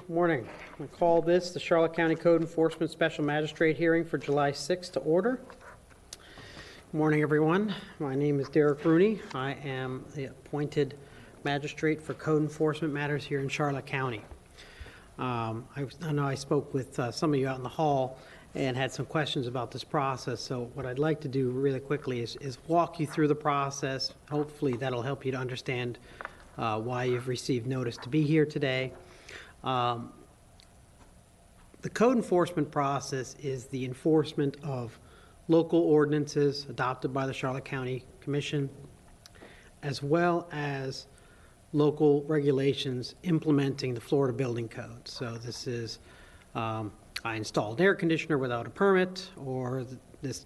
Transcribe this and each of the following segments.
Morning. I call this the Charlotte County Code Enforcement Special Magistrate hearing for July 6th to order. Good morning, everyone. My name is Derek Rooney. I am the appointed magistrate for code enforcement matters here in Charlotte County. I know I spoke with some of you out in the hall and had some questions about this process. So what I'd like to do really quickly is walk you through the process. Hopefully that'll help you to understand why you've received notice to be here today. The code enforcement process is the enforcement of local ordinances adopted by the Charlotte County Commission, as well as local regulations implementing the Florida Building Code. So this is, I installed an air conditioner without a permit, or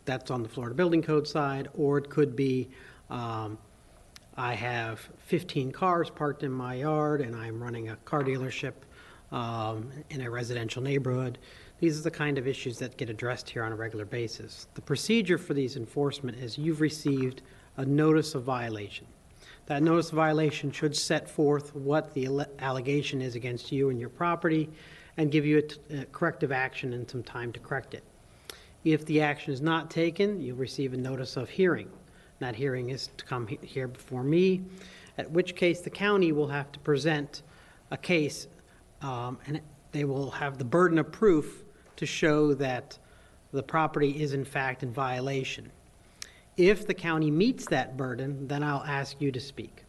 that's on the Florida Building Code side, or it could be I have 15 cars parked in my yard and I'm running a car dealership in a residential neighborhood. These are the kind of issues that get addressed here on a regular basis. The procedure for these enforcement is you've received a notice of violation. That notice of violation should set forth what the allegation is against you and your property and give you a corrective action and some time to correct it. If the action is not taken, you'll receive a notice of hearing. That hearing is to come here before me, at which case the county will have to present a case and they will have the burden of proof to show that the property is in fact in violation. If the county meets that burden, then I'll ask you to speak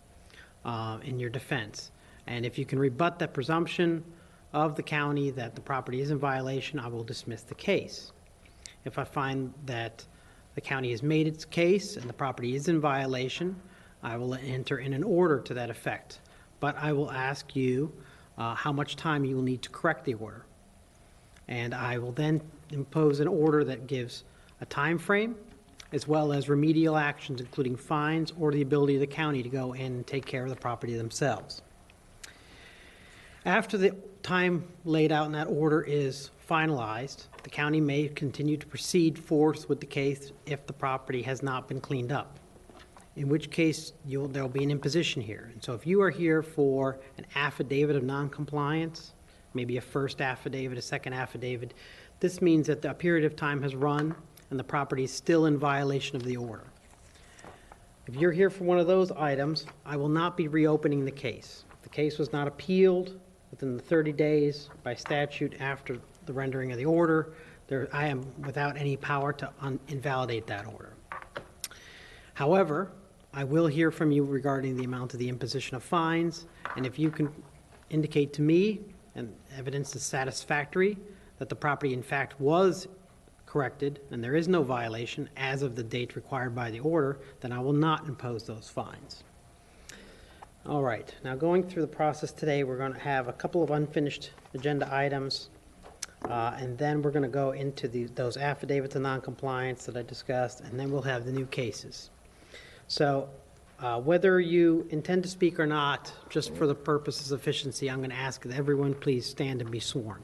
in your defense. And if you can rebut that presumption of the county that the property is in violation, I will dismiss the case. If I find that the county has made its case and the property is in violation, I will enter in an order to that effect. But I will ask you how much time you will need to correct the order. And I will then impose an order that gives a time frame, as well as remedial actions, including fines or the ability of the county to go in and take care of the property themselves. After the time laid out in that order is finalized, the county may continue to proceed forth with the case if the property has not been cleaned up, in which case there will be an imposition here. And so if you are here for an affidavit of noncompliance, maybe a first affidavit, a second affidavit, this means that the period of time has run and the property is still in violation of the order. If you're here for one of those items, I will not be reopening the case. If the case was not appealed within the 30 days by statute after the rendering of the order, I am without any power to invalidate that order. However, I will hear from you regarding the amount of the imposition of fines, and if you can indicate to me, and evidence is satisfactory, that the property in fact was corrected and there is no violation as of the date required by the order, then I will not impose those fines. All right, now going through the process today, we're going to have a couple of unfinished agenda items, and then we're going to go into those affidavits of noncompliance that I discussed, and then we'll have the new cases. So whether you intend to speak or not, just for the purposes of efficiency, I'm going to ask that everyone please stand and be sworn.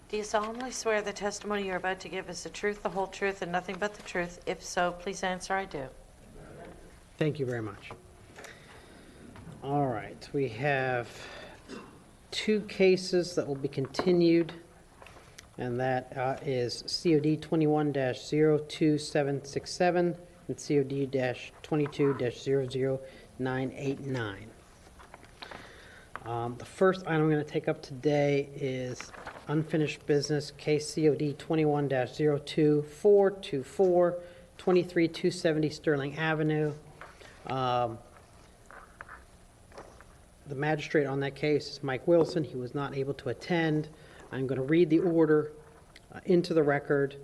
Do you solemnly swear the testimony you're about to give is the truth, the whole truth, and nothing but the truth? If so, please answer, I do. Thank you very much. All right, we have two cases that will be continued, and that is COD 21-02767 and COD-22-00989. The first item I'm going to take up today is unfinished business, case COD 21-02424, 23270 Sterling Avenue. The magistrate on that case is Mike Wilson. He was not able to attend. I'm going to read the order into the record,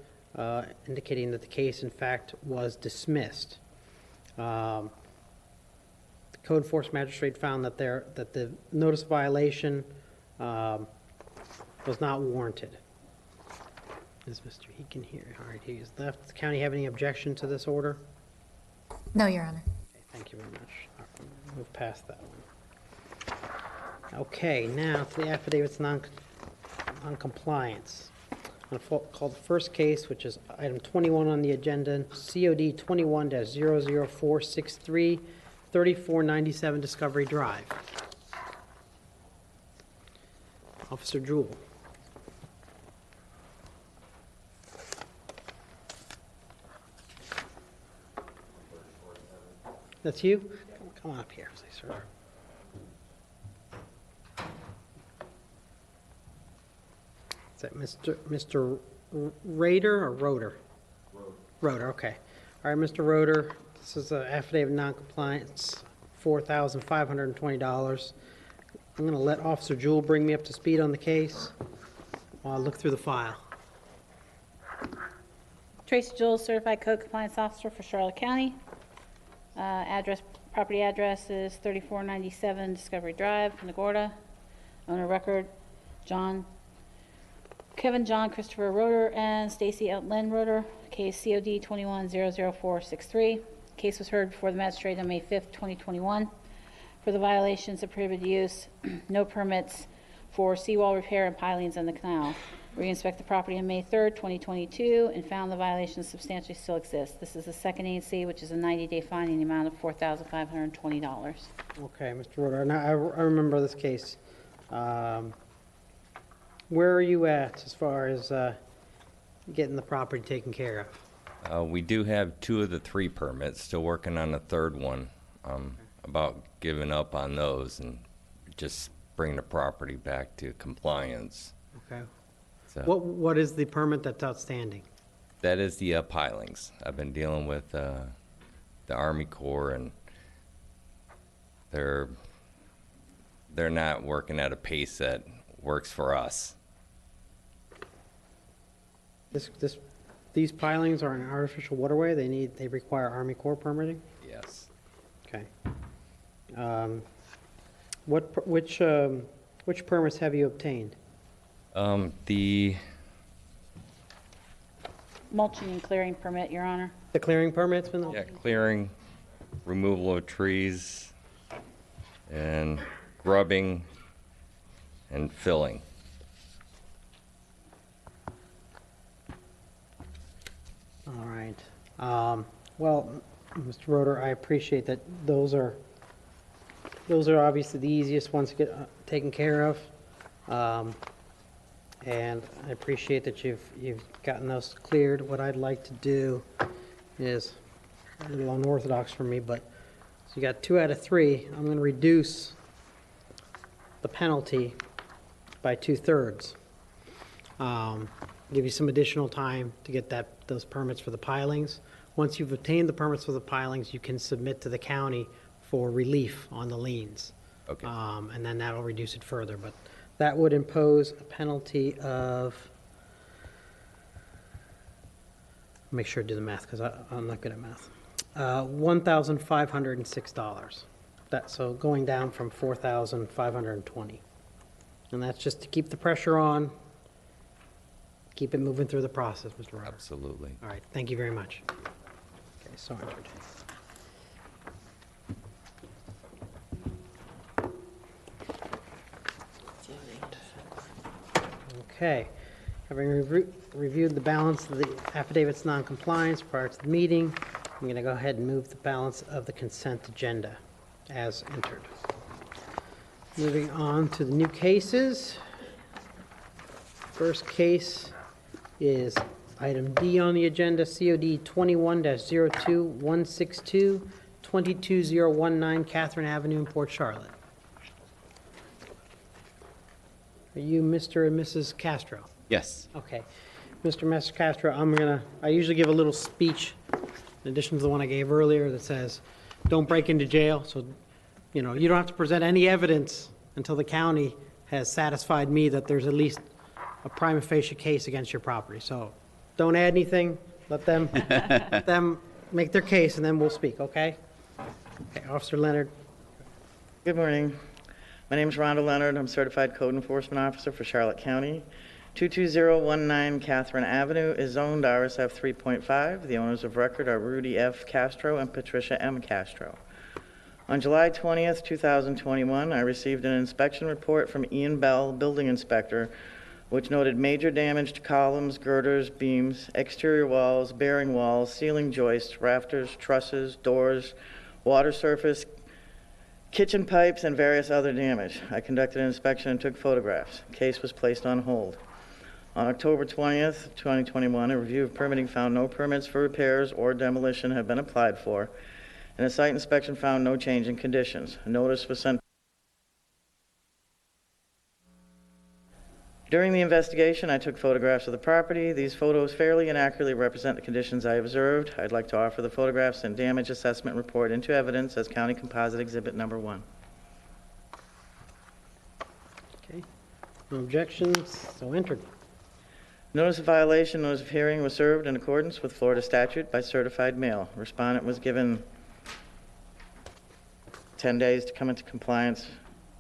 indicating that the case, in fact, was dismissed. The code enforcement magistrate found that the notice of violation was not warranted. Is Mr. Heekin here? All right, he is left. Does the county have any objection to this order? No, Your Honor. Okay, thank you very much. All right, we'll move past that one. Okay, now to the affidavits non-compliance. I'm going to call the first case, which is item 21 on the agenda, COD 21-00463, 3497 Discovery Drive. Officer Jewell. That's you? Come on up here, sir. Is that Mr. Rader or Roder? Roder, okay. All right, Mr. Roder, this is an affidavit of noncompliance, $4,520. I'm going to let Officer Jewell bring me up to speed on the case while I look through the file. Tracy Jewell, Certified Code Compliance Officer for Charlotte County. Property address is 3497 Discovery Drive, Nagorda. Owner record, Kevin John Christopher Roder and Stacy Lynn Roder. Case COD 21-00463. Case was heard before the magistrate on May 5th, 2021. For the violations of prohibited use, no permits for seawall repair and pilings in the canal. Re-inspect the property on May 3rd, 2022, and found the violations substantially still exist. This is the second A&C, which is a 90-day fine in the amount of $4,520. Okay, Mr. Roder, now I remember this case. Where are you at as far as getting the property taken care of? We do have 2 of the 3 permits, still working on the 3rd one. About giving up on those and just bring the property back to compliance. Okay. So What is the permit that's outstanding? that is the pilings. I've been dealing with the Army Corps, and they're not working at a pace that works for us. These pilings are an artificial waterway. They require Army Corps permitting. Yes. Okay. Which permits have you obtained? The Mulching and clearing permit, Your Honor. The clearing permits been? clearing, removal of trees, and grubbing and filling. All right. Well, Mr. Roder, I appreciate that those are obviously the easiest ones to get taken care of. And I appreciate that you've gotten those cleared. What I'd like to do is a little unorthodox for me, but so you got 2 out of 3. I'm going to reduce the penalty by 2/3. Give you some additional time to get those permits for the pilings. Once you've obtained the permits for the pilings, you can submit to the county for relief on the liens. Okay. And then that'll reduce it further, but that would impose a penalty of, make sure I do the math because I'm not good at math, $1,506. So going down from $4,520. And that's just to keep the pressure on, keep it moving through the process, Mr. Roder. Absolutely. All right, thank you very much. Okay, so entered. Okay, having reviewed the balance of the affidavit's noncompliance prior to the meeting, I'm going to go ahead and move the balance of the consent agenda as entered. Moving on to the new cases. First case is item D on the agenda, COD 21-02162, 22019 Catherine Avenue in Port Charlotte. Are you Mr. and Mrs. Castro? Yes. Okay. Mr. and Mrs. Castro, I usually give a little speech in addition to the one I gave earlier that says, don't break into jail. So, you don't have to present any evidence until the county has satisfied me that there's at least a prima facie case against your property. So don't add anything. Let them make their case, and then we'll speak, okay? Okay, Officer Leonard. Good morning. My name is Rhonda Leonard. I'm Certified Code Enforcement Officer for Charlotte County. 22019 Catherine Avenue is zoned RSF 3.5. The owners of record are Rudy F. Castro and Patricia M. Castro. On July 20th, 2021, I received an inspection report from Ian Bell, building inspector, which noted major damage to columns, girders, beams, exterior walls, bearing walls, ceiling joists, rafters, trusses, doors, water surface, kitchen pipes, and various other damage. I conducted an inspection and took photographs. Case was placed on hold. On October 20th, 2021, a review of permitting found no permits for repairs or demolition have been applied for, and a site inspection found no change in conditions. A notice was sent. During the investigation, I took photographs of the property. These photos fairly and accurately represent the conditions I observed. I'd like to offer the photographs and damage assessment report into evidence as County Composite Exhibit Number 1. Okay. No objections, so entered. Notice of violation, notice of hearing was served in accordance with Florida statute by certified mail. Respondent was given 10 days to come into compliance,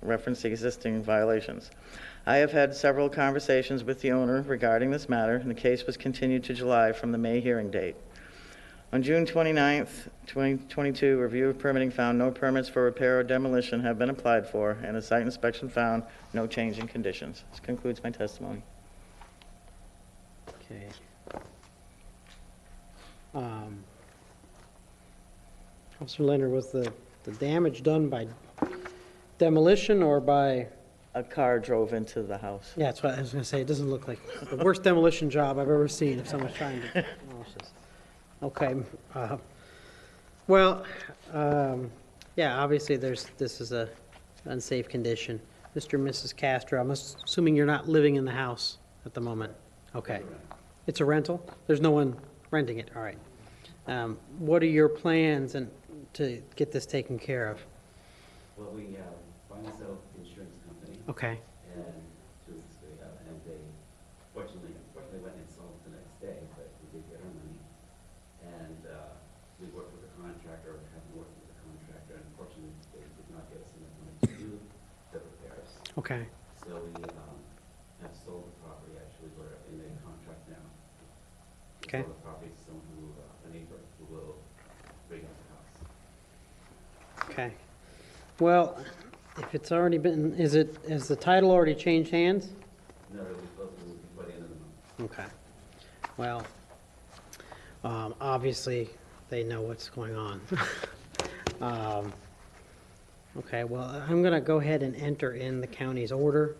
reference the existing violations. I have had several conversations with the owner regarding this matter, and the case was continued to July from the May hearing date. On June 29th, 2022, review of permitting found no permits for repair or demolition have been applied for, and a site inspection found no change in conditions. This concludes my testimony. Okay. Officer Leonard, was the damage done by demolition or by? A car drove into the house. Yeah, that's what I was going to say. It doesn't look like the worst demolition job I've ever seen if someone's trying to demolish this. Okay. Well, yeah, obviously this is a unsafe condition. Mr. and Mrs. Castro, I'm assuming you're not living in the house at the moment. Okay. It's a rental? There's no one renting it? All right. What are your plans to get this taken care of? Well, we finally settled with the insurance company, Okay. and they fortunately went and sold the next day, but we did get our money. And we worked with the contractor, have been working with the contractor, and unfortunately, they did not get us enough money to do the repairs. Okay. So we have sold the property, actually, we're in a contract now. We Okay. sold the property to someone who, a neighbor, who will bring up the house. Okay. Well, if it's already been, has the title already changed hands? No, we close it by the end of the month. Okay. Well, obviously, they know what's going on. Okay, well, I'm going to go ahead and enter in the county's order.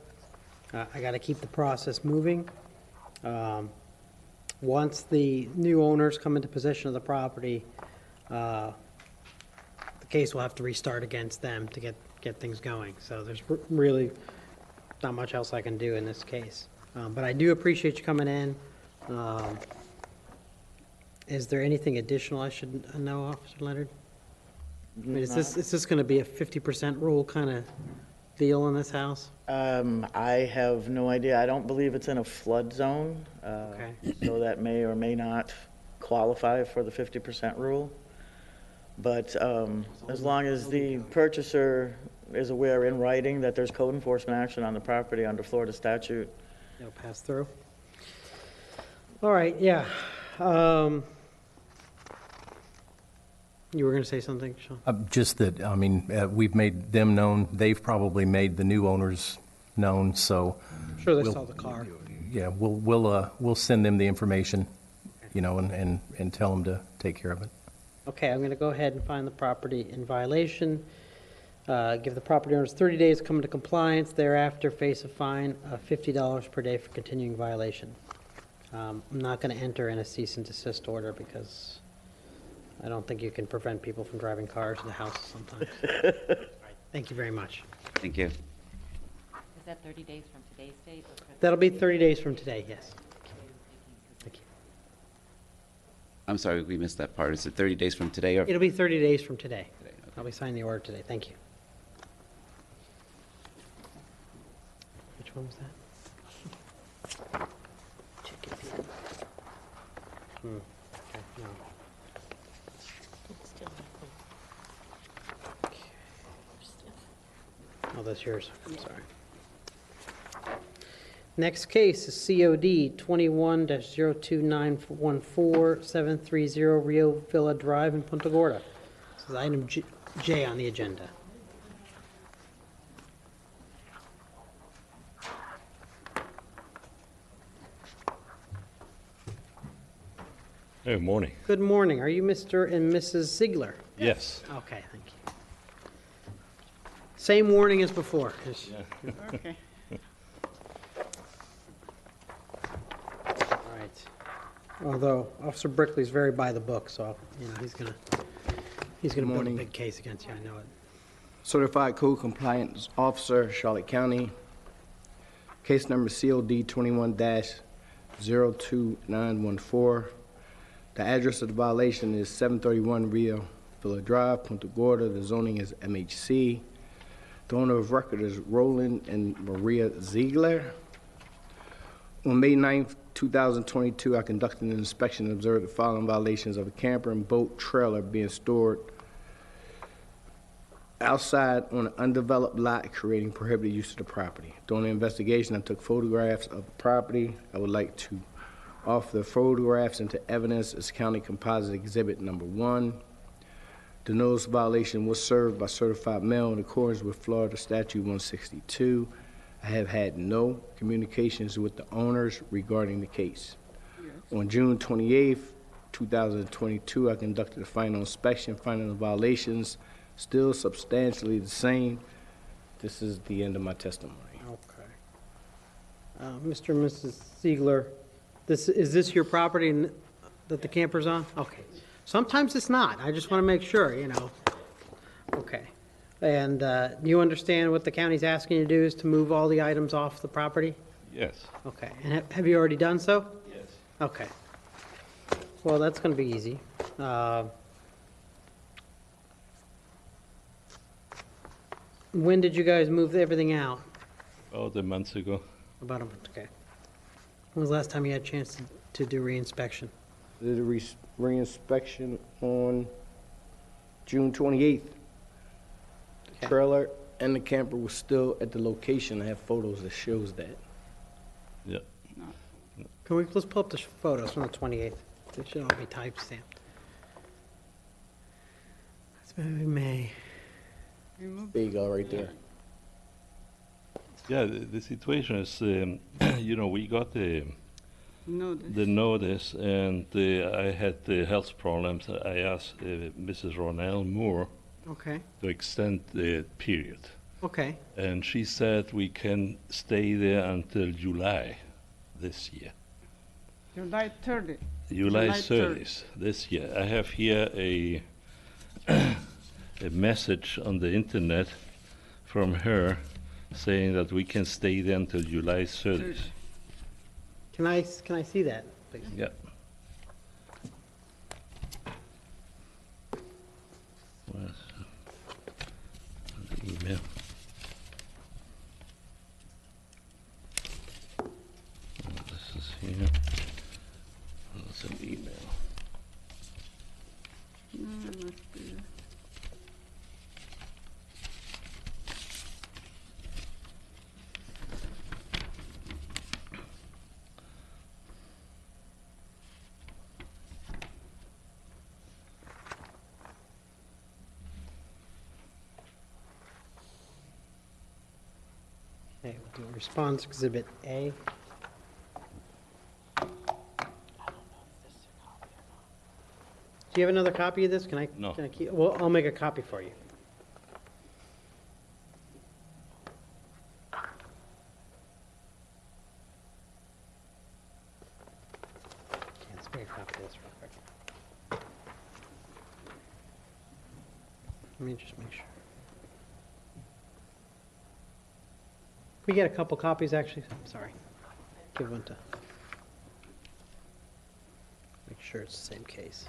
I got to keep the process moving. Once the new owners come into possession of the property, the case will have to restart against them to get things going. So there's really not much else I can do in this case. But I do appreciate you coming in. Is there anything additional I should know, Officer Leonard? I mean, is this going to be a 50% rule kind of deal in this house? I have no idea. I don't believe it's in a flood zone. Okay. So that may or may not qualify for the 50% rule. But as long as the purchaser is aware in writing that there's code enforcement action on the property under Florida statute. It'll pass through. All right, yeah. You were going to say something, Sean? Just that, I mean, we've made them known. They've probably made the new owners known, so. I'm sure they saw the car. Yeah, we'll send them the information, you know, and tell them to take care of it. Okay, I'm going to go ahead and find the property in violation. Give the property owners 30 days to come into compliance. Thereafter, face a fine of $50 per day for continuing violation. I'm not going to enter in a cease and desist order because I don't think you can prevent people from driving cars in the house sometimes. All right, thank you very much. Thank you. Is that 30 days from today's date? That'll be 30 days from today, yes. Thank you. I'm sorry, we missed that part. Is it 30 days from today or? It'll be 30 days from today. Today, okay. I'll be signing the order today. Thank you. Which one was that? Okay, no. Oh, that's yours. I'm sorry. Next case is COD 21-02914-730 Rio Villa Drive in Punta Gorda. This is item J on the agenda. Good morning. Good morning. Are you Mr. and Mrs. Ziegler? Yes. Okay, thank you. Same warning as before. Okay. All right. Although Officer Brickley's very by the book, so, you know, he's gonna build a morning. big case against you, I know it. Certified Code Compliance Officer, Charlotte County. Case number COD 21-02914. The address of the violation is 731 Rio Villa Drive, Punta Gorda. The zoning is MHC. The owner of record is Roland and Maria Ziegler. On May 9th, 2022, I conducted an inspection and observed the following violations of a camper and boat trailer being stored outside on an undeveloped lot, creating prohibited use of the property. During the investigation, I took photographs of the property. I would like to offer the photographs into evidence as County Composite Exhibit Number 1. The notice violation was served by certified mail in accordance with Florida Statute 162. I have had no communications with the owners regarding the case. On June 28th, 2022, I conducted a final inspection, finding the violations still substantially the same. This is the end of my testimony. Okay. Mr. and Mrs. Ziegler, is this your property that the camper's on? Okay. Sometimes it's not. I just want to make sure, you know. Okay. And you understand what the county's asking you to do is to move all the items off the property? Yes. Okay. And have you already done so? Yes. Okay. Well, that's going to be easy. When did you guys move everything out? About a month ago. About a month, okay. When was the last time you had a chance to do reinspection? Did a reinspection on June 28th. The Okay. trailer and the camper was still at the location. I have photos that shows that. Yeah. Let's pull up the photos from the 28th. They should all be type-stamped. That's maybe May. There you go, right there. Yeah, the situation is, you know, we got the notice, and I had the health problems. I asked Mrs. Ronell Moore Okay, to extend the period, okay. and she said we can stay there until July this year. July 30. July July 30th this year. I have here a message on the internet from her saying that we can stay there until July 30th. Can I see that, please? Yeah. Where's the email? This is here. That's an email. Okay, we'll do response exhibit A. Do you have another copy of this? Can I? No. Can I keep? Well, I'll make a copy for you. Okay, let's make a copy of this real quick. Let me just make sure. We get a couple copies, actually. I'm sorry. Give one to. Make sure it's the same case.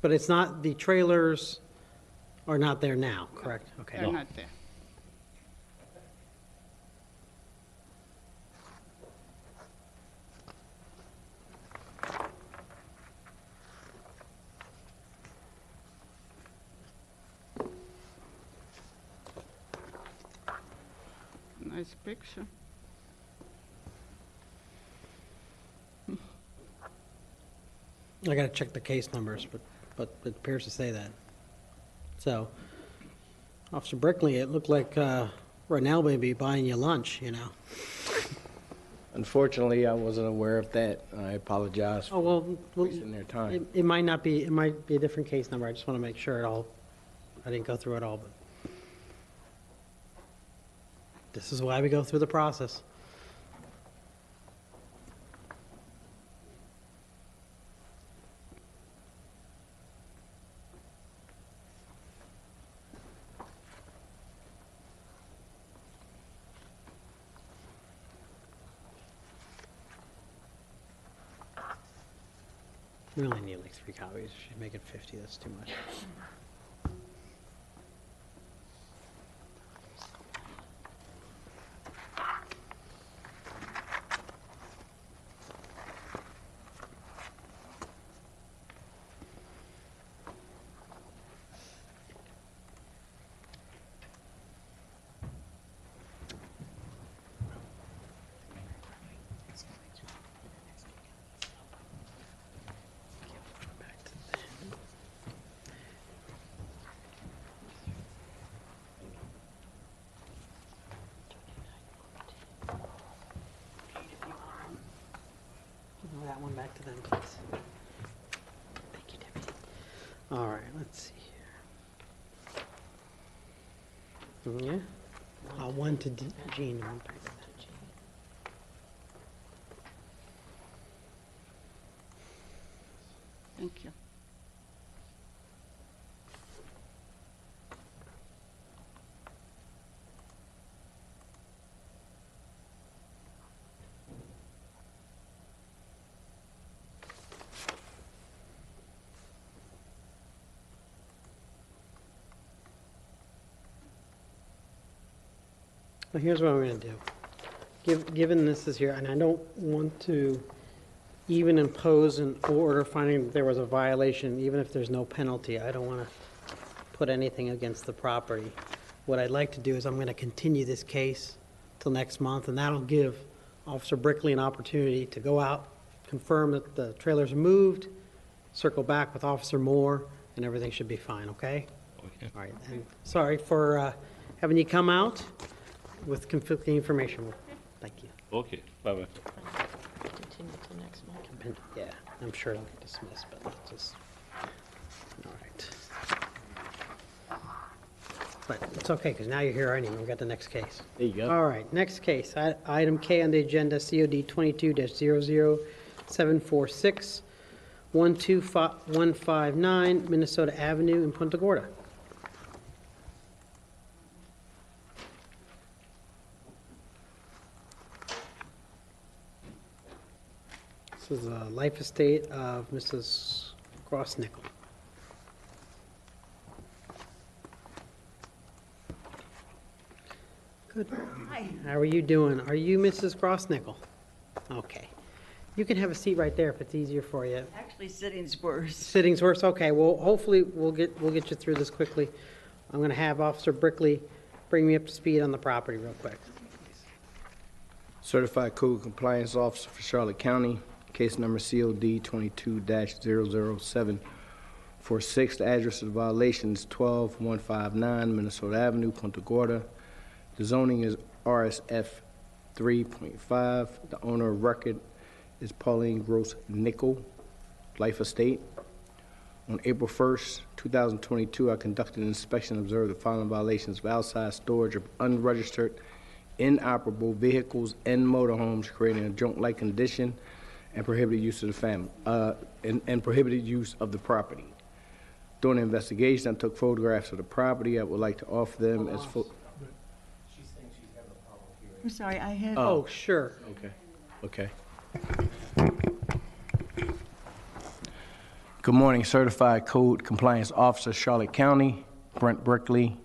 But it's not, the trailers are not there now, correct? Okay. They're not there. Nice picture. I gotta check the case numbers, but it appears to say that. So, Officer Brickley, it looked like Ronell may be buying you lunch, you know? Unfortunately, I wasn't aware of that. I apologize Oh, for well, wasting their time. it might not be, it might be a different case number. I just want to make sure it all I didn't go through it all, but this is why we go through the process. We only need like 3 copies. Should make it 50. That's too much. That one back to them, please. Thank you, Debbie. All right, let's see here. Yeah. One to Jean and one back to Jean. Thank you. Well, here's what I'm going to do. Given this is here, and I don't want to even impose an order finding that there was a violation, even if there's no penalty. I don't want to put anything against the property. What I'd like to do is I'm going to continue this case till next month, and that'll give Officer Brickley an opportunity to go out, confirm that the trailers are moved, circle back with Officer Moore, and everything should be fine, okay? Okay. All right, and sorry for having you come out with conflicting information. Thank you. Okay, bye-bye. Continue till next month. Yeah, I'm sure it'll get dismissed, but let's just, all right. But it's okay, because now you're here anyway. We've got the next case. There you go. All right, next case, item K on the agenda, COD 22-00746, 129 Minnesota Avenue in Punta Gorda. This is a life estate of Mrs. Grossnickel. Good. Hi. How are you doing? Are you Mrs. Grossnickel? Okay. You can have a seat right there if it's easier for you. Actually, sitting's worse. Sitting's worse? Okay, well, hopefully we'll get you through this quickly. I'm going to have Officer Brickley bring me up to speed on the property real quick. Certified Code Compliance Officer for Charlotte County, case number COD 22-00746. The address of the violation is 12159 Minnesota Avenue, Punta Gorda. The zoning is RSF 3.5. The owner of record is Pauline Gross Nickel, Life Estate. On April 1st, 2022, I conducted an inspection and observed the following violations of outside storage of unregistered, inoperable vehicles and motorhomes, creating a junk-like condition and prohibited use of the family, and prohibited use of the property. During the investigation, I took photographs of the property. I would like to offer them as I'm sorry, I had. Oh, sure. Okay. Good morning, Certified Code Compliance Officer, Charlotte County, Brent Brickley.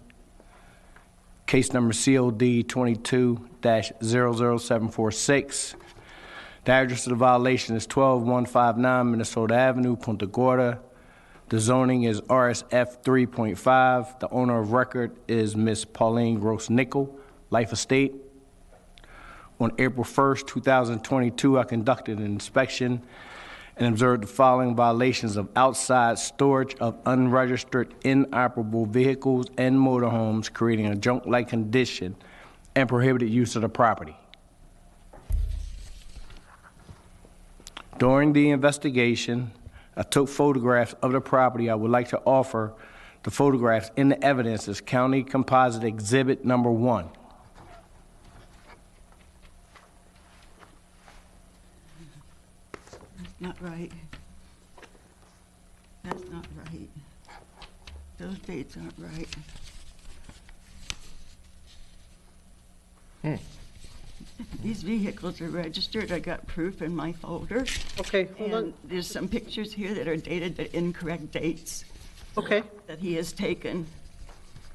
Case number COD 22-00746. The address of the violation is 12159 Minnesota Avenue, Punta Gorda. The zoning is RSF 3.5. The owner of record is Miss Pauline Gross Nickel, Life Estate. On April 1st, 2022, I conducted an inspection and observed the following violations of outside storage of unregistered, inoperable vehicles and motorhomes, creating a junk-like condition and prohibited use of the property. During the investigation, I took photographs of the property. I would like to offer The photographs in the evidence is County Composite Exhibit Number 1. That's not right. That's not right. Those dates aren't right. These vehicles are registered. I got proof in my folder. Okay, hold on. And there's some pictures here that are dated the incorrect dates Okay. that he has taken.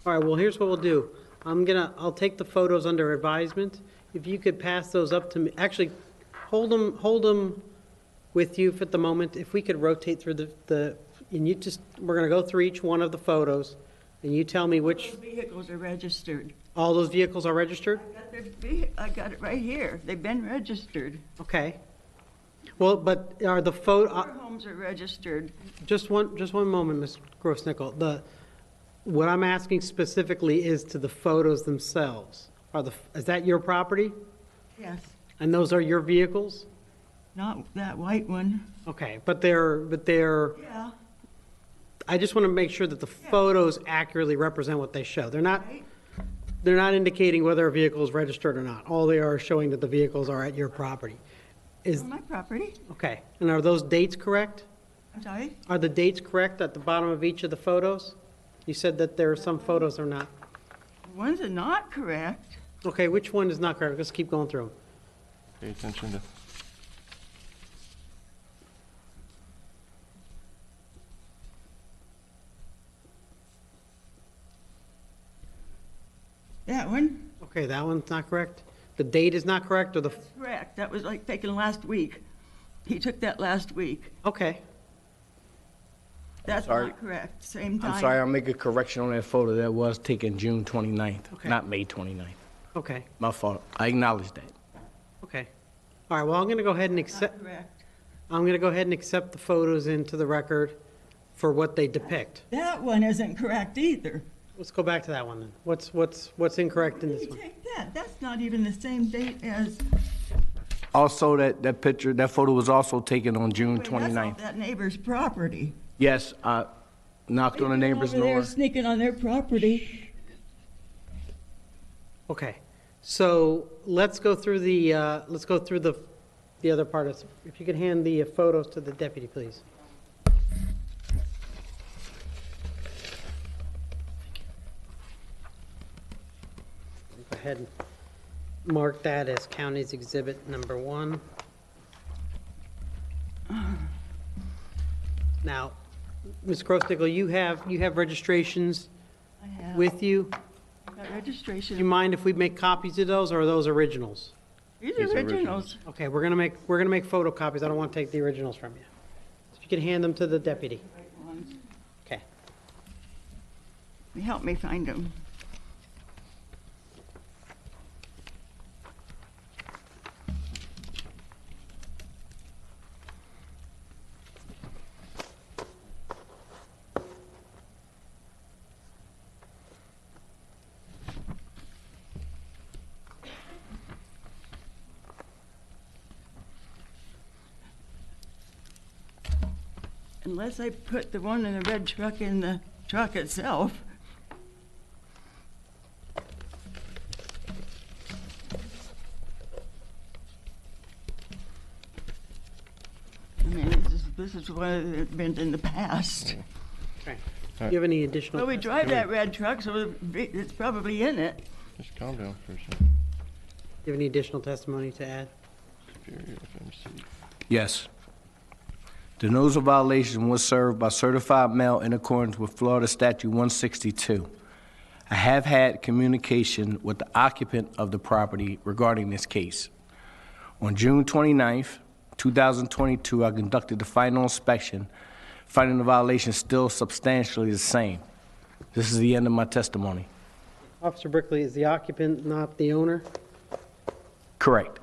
All right, well, here's what we'll do. I'll take the photos under advisement. If you could pass those up to me, actually, hold them with you for the moment. If we could rotate through we're gonna go through each one of the photos, and you tell me which, Those vehicles are registered. all those vehicles are registered? I got it right here. They've been registered. Okay. Well, but are the Four homes are registered. just one moment, Ms. Grossnickel. What I'm asking specifically is to the photos themselves. Is that your property? Yes, And those are your vehicles? not that white one. Okay, but they're, Yeah, I just want to make sure that the photos accurately represent what they show. They're not indicating whether a vehicle is registered or not. All they are showing that the vehicles are at your property. on my property. Okay, and are those dates correct? I'm sorry? Are the dates correct at the bottom of each of the photos? You said that there are some photos are not. Ones are not correct. Okay, which one is not correct? Let's keep going through them. Pay attention to. That one? Okay, that one's not correct? The date is not correct, or the, Correct. That was like taken last week. He took that last week. okay. That's sorry. not correct. Same time. I'm sorry, I'll make a correction on that photo. That was taken June 29th, Okay. not May 29th. Okay, My fault. I acknowledge that. okay. All right, well, I'm going to go ahead and accept, Not correct. I'm going to go ahead and accept the photos into the record for what they depict. That one isn't correct either. Let's go back to that one then. What's incorrect in this You one? take that. That's not even the same date as. Also, that picture, that photo was also taken on June Wait, that's off 29th. that neighbor's property. Yes, I knocked on the neighbor's Over there door. sneaking on their property. Okay, so let's go through the other part of, if you could hand the photos to the deputy, please. Go ahead and mark that as county's exhibit number 1. Now, Ms. Grosstickle, you have registrations I have. with you? Got registration. Do you mind if we make copies of those, or are those originals? These are originals. Okay, we're gonna make photocopies. I don't want to take the originals from you. So if you can hand them to the deputy. Right ones. Okay. Help me find them. Unless I put the one in the red truck in the truck itself. I mean, this is what it's been in the past. Okay. Do you have any additional? Well, we drive that red truck, so it's probably in it. Just calm down for a second. Do you have any additional testimony to add? Superior FMC. Yes. The notice of violation was served by certified mail in accordance with Florida Statute 162. I have had communication with the occupant of the property regarding this case. On June 29th, 2022, I conducted the final inspection, finding the violation still substantially the same. This is the end of my testimony. Officer Brickley, is the occupant not the owner? Correct.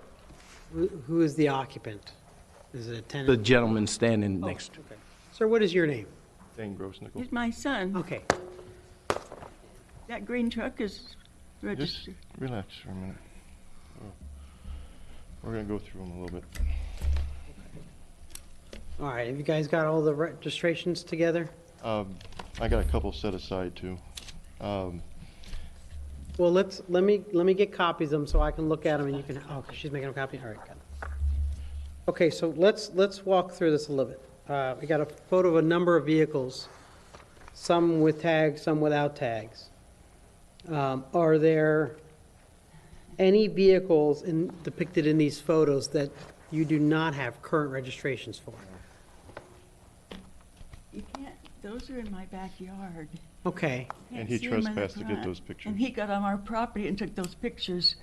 Who is the occupant? Is it a The tenant? gentleman standing next. Okay. Sir, what is your name? Dane Grossnickel. Here's my son. Okay. That green truck is Just registered. relax for a minute. Oh. We're gonna go through them a little bit. All right, have you guys got all the registrations together? I got a couple set aside too. Well, let me get copies of them so I can look at them and you can, oh, she's making a copy? All right, got it. Okay, so let's walk through this a little bit. We got a photo of a number of vehicles, some with tags, some without tags. Are there any vehicles depicted in these photos that you do not have current registrations for? You can't, those are in my backyard. Okay. And he Can't see 'em in the trespassed to get front. those pictures. And he got on our property and took those pictures.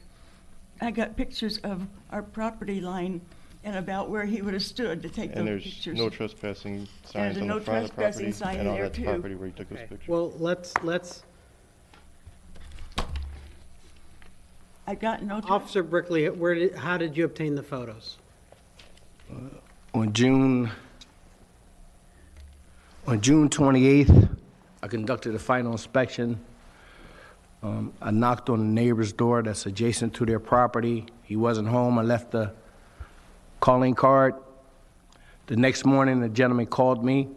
I got pictures of our property line and about where he would have stood to take And those there's pictures. no trespassing signs There's a on no the front of the property trespassing sign and on there, that too. property where he took those Okay. pictures. Well, let's I got no. Officer Brickley, how did you obtain the photos? On June 28th, I conducted a final inspection. I knocked on the neighbor's door that's adjacent to their property. He wasn't home. I left the calling card. The next morning, the gentleman called me.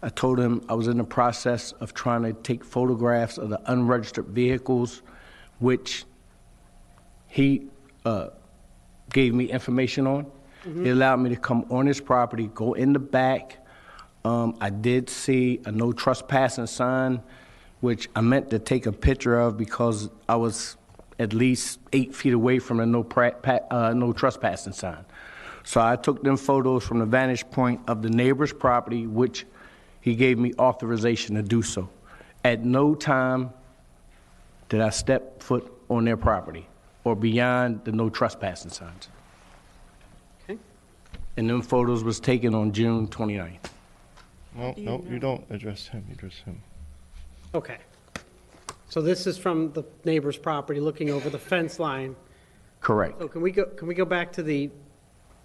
I told him I was in the process of trying to take photographs of the unregistered vehicles, which he gave me information on. He allowed me to come on his property, go in the back. I did see a no trespassing sign, which I meant to take a picture of because I was at least 8 feet away from the no trespassing sign. So I took them photos from the vantage point of the neighbor's property, which he gave me authorization to do so. At no time did I step foot on their property or beyond the no trespassing signs. Okay. And them photos was taken on June 29th. No, you don't address him, you address him. Okay. So this is from the neighbor's property looking over the fence line. Correct. So can we go back to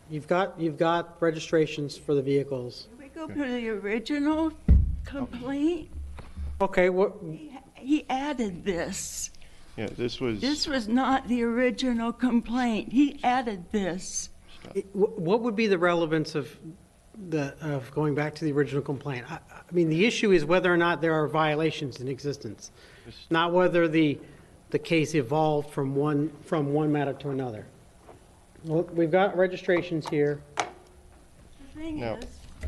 you've got registrations for the vehicles. Can we go to the original complaint? Okay, what, He added this. Yeah, this was not the original complaint. He added this. what would be the relevance of going back to the original complaint? I mean, the issue is whether or not there are violations in existence, not whether the case evolved from one matter to another. Well, we've got registrations here. The thing No.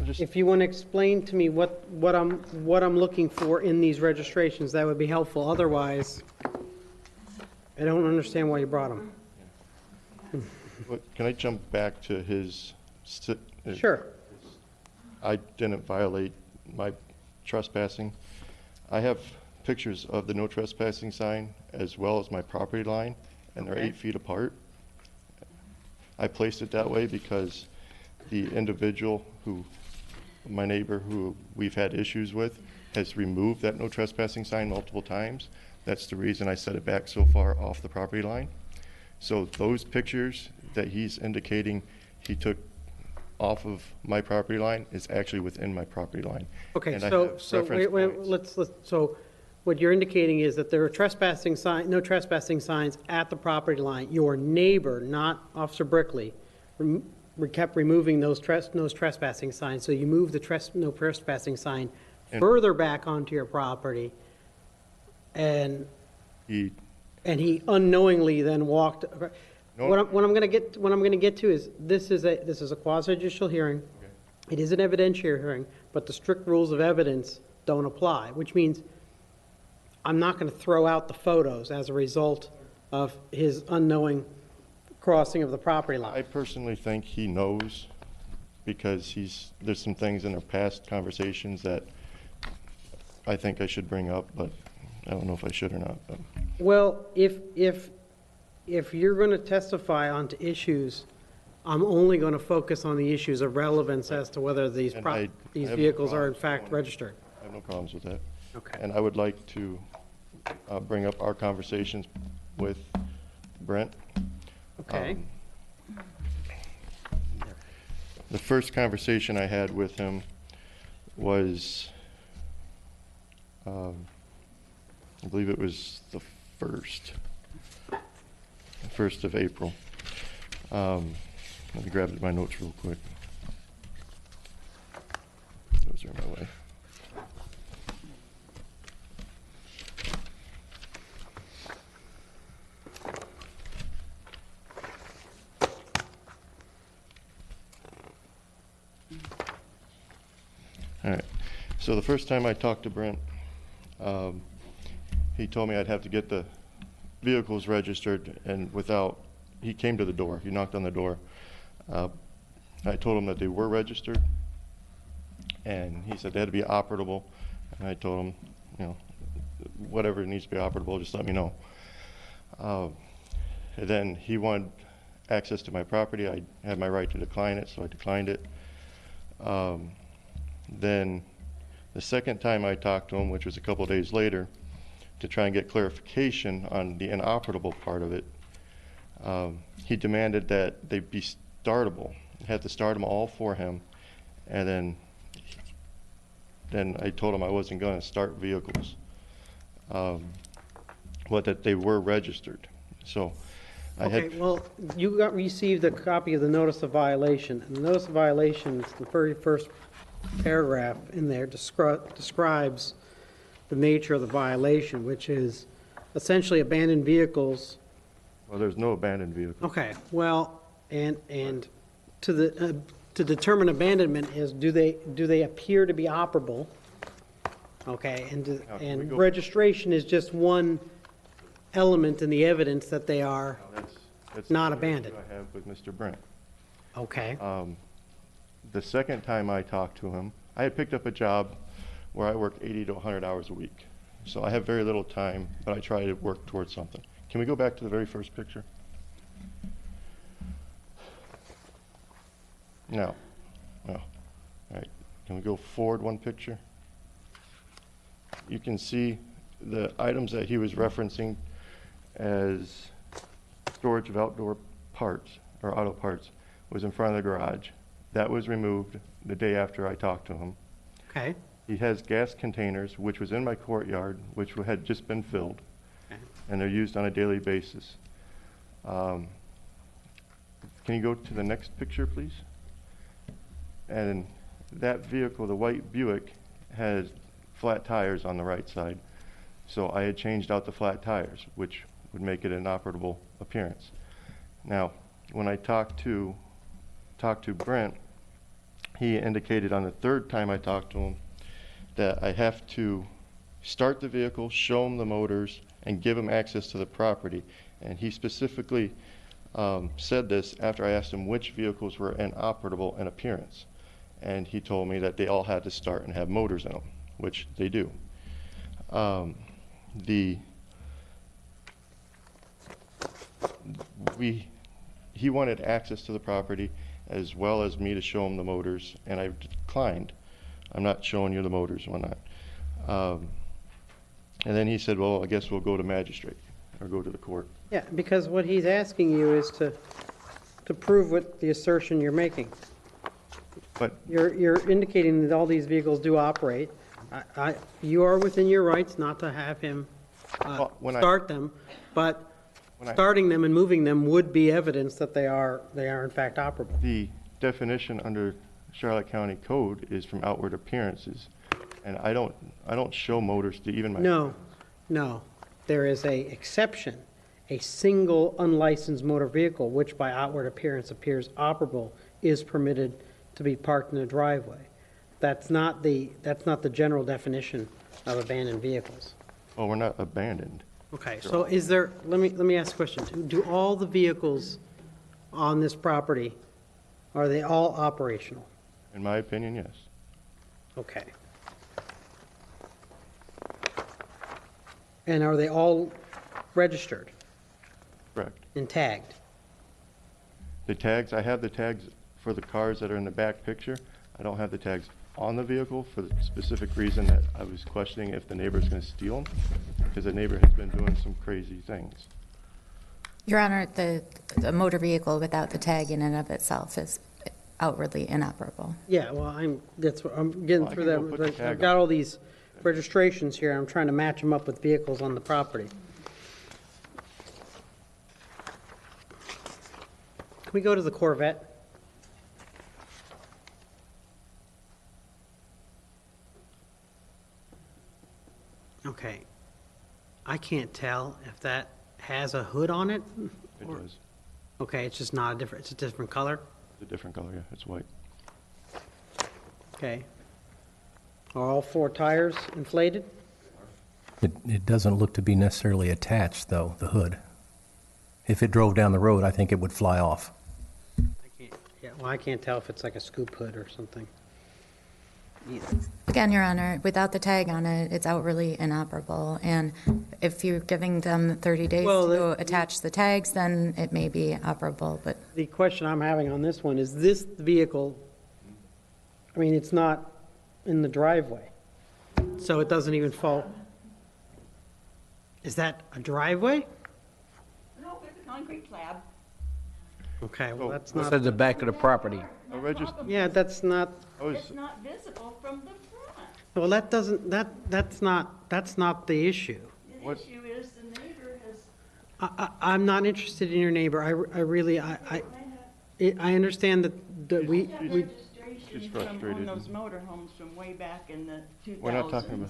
is, If you want to explain to me what I'm looking for in these registrations, that would be helpful. Otherwise, I don't understand why you brought them. Can I jump back to his? Sure. I didn't violate my trespassing. I have pictures of the no trespassing sign as well as my property line, and they're Okay. 8 feet apart. I placed it that way because the individual my neighbor who we've had issues with, has removed that no trespassing sign multiple times. That's the reason I set it back so far off the property line. So those pictures that he's indicating he took off of my property line is actually within my property line. Okay, And I so, have so reference wait, points. so what you're indicating is that there are no trespassing signs at the property line. Your neighbor, not Officer Brickley, kept removing those trespassing signs. So you moved the no trespassing sign further back onto your property, and he unknowingly then walked. No. What I'm going to get to is this is a quasi-judicial hearing. Okay. It is an evidentiary hearing, but the strict rules of evidence don't apply, which means I'm not going to throw out the photos as a result of his unknowing crossing of the property line. I personally think he knows because there's some things in our past conversations that I think I should bring up, but I don't know if I should or not. But. Well, if you're going to testify onto issues, I'm only going to focus on the issues of relevance as to whether these And I have no vehicles are in problems fact going- registered. I have no problems with that. Okay. And I would like to bring up our conversations with Brent. Okay. The first conversation I had with him was, I believe it was the 1st of April. Let me grab my notes real quick. Those are in my way. So the first time I talked to Brent, he told me I'd have to get the vehicles registered, and he came to the door, he knocked on the door. I told him that they were registered, and he said they had to be operable, and I told him, you know, whatever needs to be operable, just let me know. And then he wanted access to my property. I had my right to decline it, so I declined it. Then the second time I talked to him, which was a couple days later, to try and get clarification on the inoperable part of it, he demanded that they be startable. I had to start them all for him, and then I told him I wasn't going to start vehicles, but that they were registered. So I Okay, well, you received a copy of the notice of violation, and the notice of violation, the very first paragraph in there describes the nature of the violation, which is essentially abandoned vehicles. Well, there's no abandoned vehicle. Okay, well, and to determine abandonment is, do they appear to be operable? Okay, and registration is just one element in the evidence that they are That's not the issue abandoned. I have with Mr. Brent. Okay. The second time I talked to him, I had picked up a job where I work 80 to 100 hours a week. So I have very little time, but I try to work towards something. Can we go back to the very first picture? No. No. All right. Can we go forward one picture? You can see the items that he was referencing as storage of outdoor parts or auto parts was in front of the garage. That was removed the day after I talked to him. Okay. He has gas containers, which was in my courtyard, which had just been filled, and they're used on a daily basis. Can you go to the next picture, please? And that vehicle, the white Buick, has flat tires on the right side. So I had changed out the flat tires, which would make it an operable appearance. Now, when I talked to Brent, he indicated on the third time I talked to him that I have to start the vehicle, show him the motors, and give him access to the property. And he specifically said this after I asked him which vehicles were inoperable in appearance. And he told me that they all had to start and have motors in them, which they do. He wanted access to the property as well as me to show him the motors, and I declined. I'm not showing you the motors, why not? And then he said, well, I guess we'll go to magistrate or go to the court. Yeah, because what he's asking you is to prove what the assertion you're making. But You're indicating that all these vehicles do operate. You are within your rights not to have him start them, but starting them and moving them would be evidence that they are in fact operable. The definition under Charlotte County Code is from outward appearances, and I don't show motors to even my No. There is a exception, a single unlicensed motor vehicle, which by outward appearance appears operable, is permitted to be parked in a driveway. That's not the general definition of abandoned vehicles. Oh, we're not abandoned. Okay, so is there, let me ask a question. Do all the vehicles on this property, are they all operational? In my opinion, yes. Okay. And are they all registered Correct. and tagged? The tags, I have the tags for the cars that are in the back picture. I don't have the tags on the vehicle for the specific reason that I was questioning if the neighbor's going to steal them, because the neighbor has been doing some crazy things. Your Honor, the motor vehicle without the tag in and of itself is outwardly inoperable. Yeah, well, I'm getting through can go put the that. tag I've got all these registrations here. I'm trying to match them up with vehicles on the property. Can we go to the Corvette? Okay. I can't tell if that has a hood on it. It does. Okay, it's just not it's a different color? It's a different color, yeah. It's white. Okay. Are all four tires inflated? It doesn't look to be necessarily attached, though, the hood. If it drove down the road, I think it would fly off. Yeah, well, I can't tell if it's like a scoop hood or something. Again, Your Honor, without the tag on it, it's outwardly inoperable. And if you're giving them 30 days Well, to attach the tags, then it may be operable, but The question I'm having on this one is this vehicle, I mean, it's not in the driveway, so it doesn't even fall. Is that a driveway? No, it's a concrete slab. Okay, well, that's It's not, at the back of the property. yeah, that's not, It's not visible from the front. well, that doesn't, that's not the issue. The issue is the neighbor has, I'm not interested in your neighbor. I really, I understand that we, registration from, on frustrated. those motorhomes from way back in the 2000s. We're not talking about,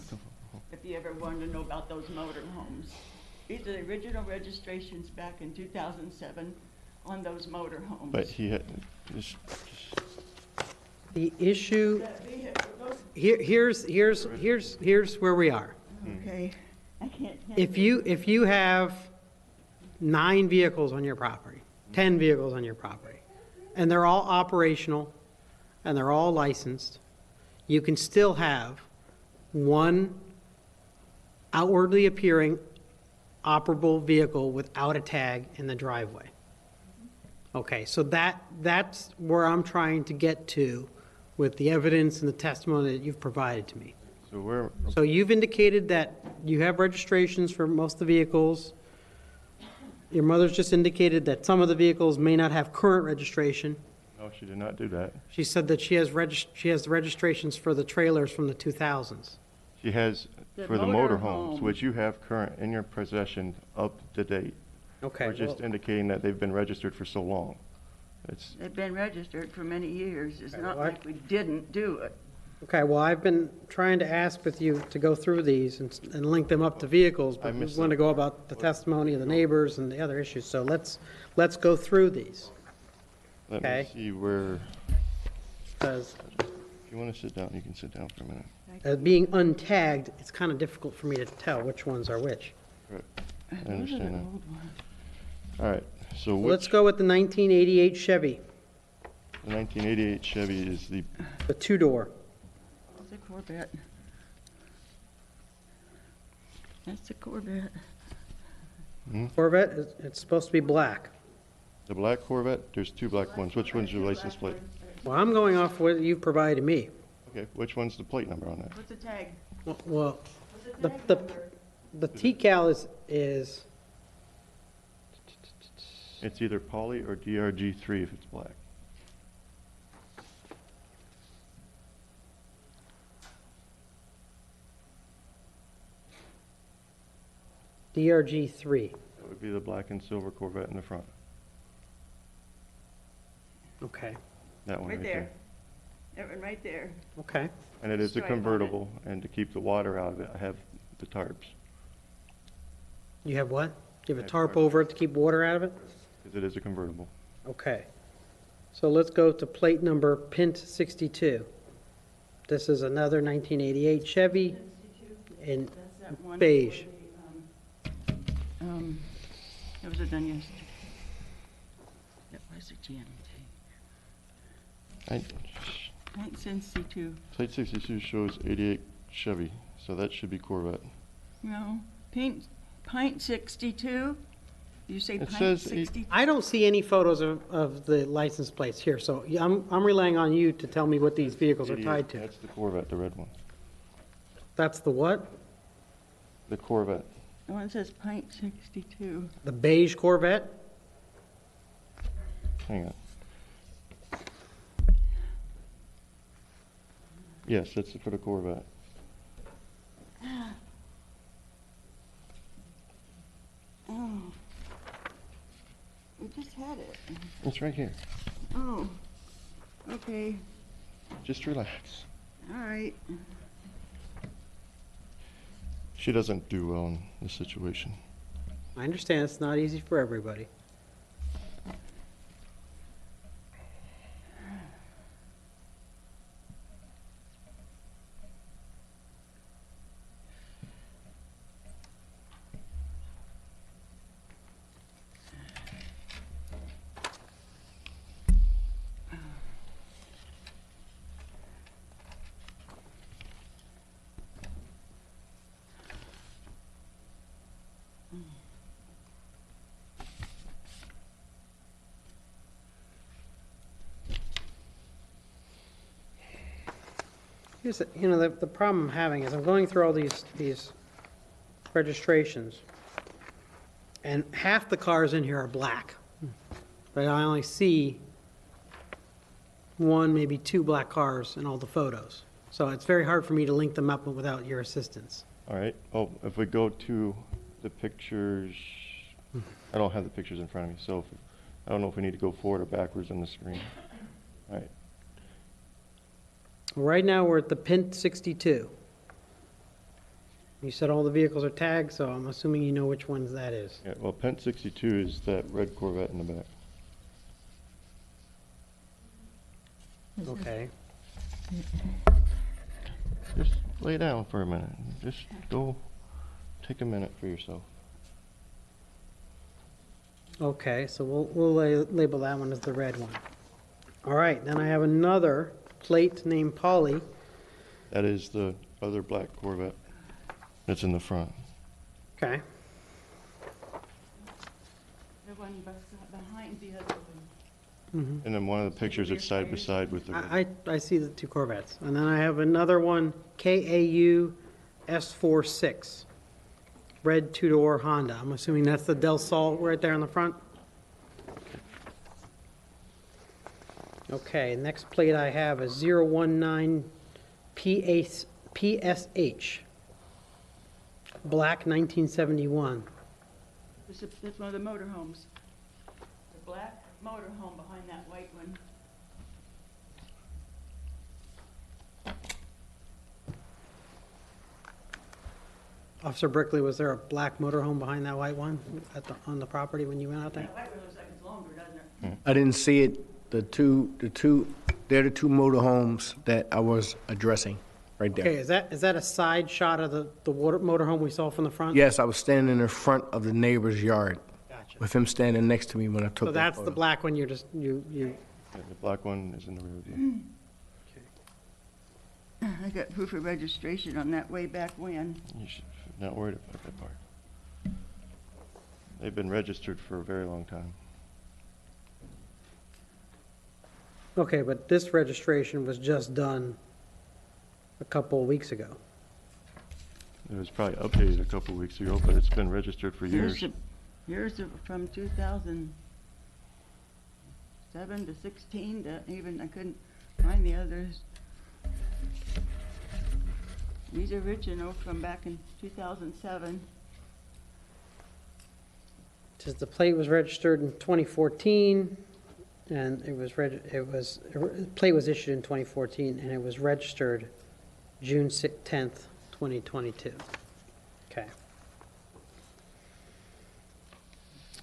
If you ever wanted to know about those motorhomes. These are the original registrations back in 2007 on those motorhomes. but he had, just- the issue, That vehicle, those, here's where we are. okay, I can't. If you have 9 vehicles on your property, 10 vehicles on your property, and they're all operational, and they're all licensed, you can still have one outwardly appearing operable vehicle without a tag in the driveway. Okay, so that's where I'm trying to get to with the evidence and the testimony that you've provided to me. so we're, So you've indicated that you have registrations for most of the vehicles. Your mother's just indicated that some of the vehicles may not have current registration. no, she did not do that. She said that she has the registrations for the trailers from the 2000s. She has, The for the motor motorhomes, home. which you have current in your possession up to date. Okay, We're just well- indicating that they've been registered for so long. It's, They've been registered for many years. It's not what? like we didn't do it. Okay, well, I've been trying to ask with you to go through these and link them up to vehicles, I but we missed want to that. go about the testimony of the neighbors and the other issues. So let's go through these, let me Okay. see where, because if you want to sit down, you can sit down for a minute. being untagged, it's kind of difficult for me to tell which ones are which. Right. I understand that. All right, so Let's which, go with the 1988 Chevy, the 1988 Chevy is the, the two-door. It's a Corvette. That's a Corvette. Corvette, it's supposed to be black. the black Corvette, there's 2 black ones. Which one's your license plate? Well, I'm going off what you've provided me. Okay, which one's the plate number on that? What's the tag? Well, What's the, tag the, number? the TCAL is, It's either poly or DRG3 if it's black. DRG3. That would be the black and silver Corvette in the front. Okay, That one Right right there. there. That one right there. okay. And it is a Stripe on it. convertible, and to keep the water out of it, I have the tarps, You have what? You have a I have tarp tarp. over it to keep water out of it? because it is a convertible. Okay. So let's go to plate number Pint 62. This is another 1988 Chevy in That's that one. beige. for the, That was done yesterday. That was a GMT. I, 1962. plate 62 shows 88 Chevy, so that should be Corvette. No, pint 62? You say It pint says 60? I don't see any photos of the license plates here, so yeah, I'm relying on you to tell me what these vehicles are 88, tied to. That's the Corvette, the red one. That's the what? The Corvette. The one says pint 62. The beige Corvette? Hang on. Yes, that's for the Corvette. Oh. We just had it. It's right here. Oh, okay, Just relax. all right. She doesn't do well in this situation. I understand it's not easy for everybody. Here's, the problem I'm having is I'm going through all these registrations, and half the cars in here are black, but I only see one, maybe two black cars in all the photos. So it's very hard for me to link them up without your assistance. All right. Oh, if we go to the pictures, I don't have the pictures in front of me, so I don't know if we need to go forward or backwards on the screen. All right. Right now, we're at the Pint 62. You said all the vehicles are tagged, so I'm assuming you know which ones that is. Yeah, well, Pent 62 is that red Corvette in the back. Okay. Just lay down for a minute. Just go take a minute for yourself. Okay, so we'll label that one as the red one. All right, then I have another plate named Polly. That is the other black Corvette that's in the front. Okay. The one behind the other one. Mm-hmm. And then one of the pictures it's side by side with the red. I see the two Corvettes. And then I have another one, KAU S46, red two-door Honda. I'm assuming that's the Del Sol right there in the front? Okay, next plate I have is 019 PSH, black 1971. This is one of the motorhomes. The black motorhome behind that white one. Officer Brickley, was there a black motorhome behind that white one on the property when you went out there? That white one looks like it's longer, doesn't it? I didn't see it. They're the two motorhomes that I was addressing right there. Okay, is that a side shot of the motorhome we saw from the front? Yes, I was standing in front of the neighbor's yard Gotcha. with him standing next to me when I took So that that's photo. the black one you Yeah, the black one is in the rear view. I got proof of registration on that way back when. You should not worried about that part. They've been registered for a very long time. Okay, but this registration was just done a couple of weeks ago. It was probably updated a couple of weeks ago, but it's been registered for years. Here's from 2007 to 16 to even, I couldn't find the others. These are original from back in 2007. Says the plate was registered in 2014, and plate was issued in 2014, and it was registered June 10th, 2022. Okay.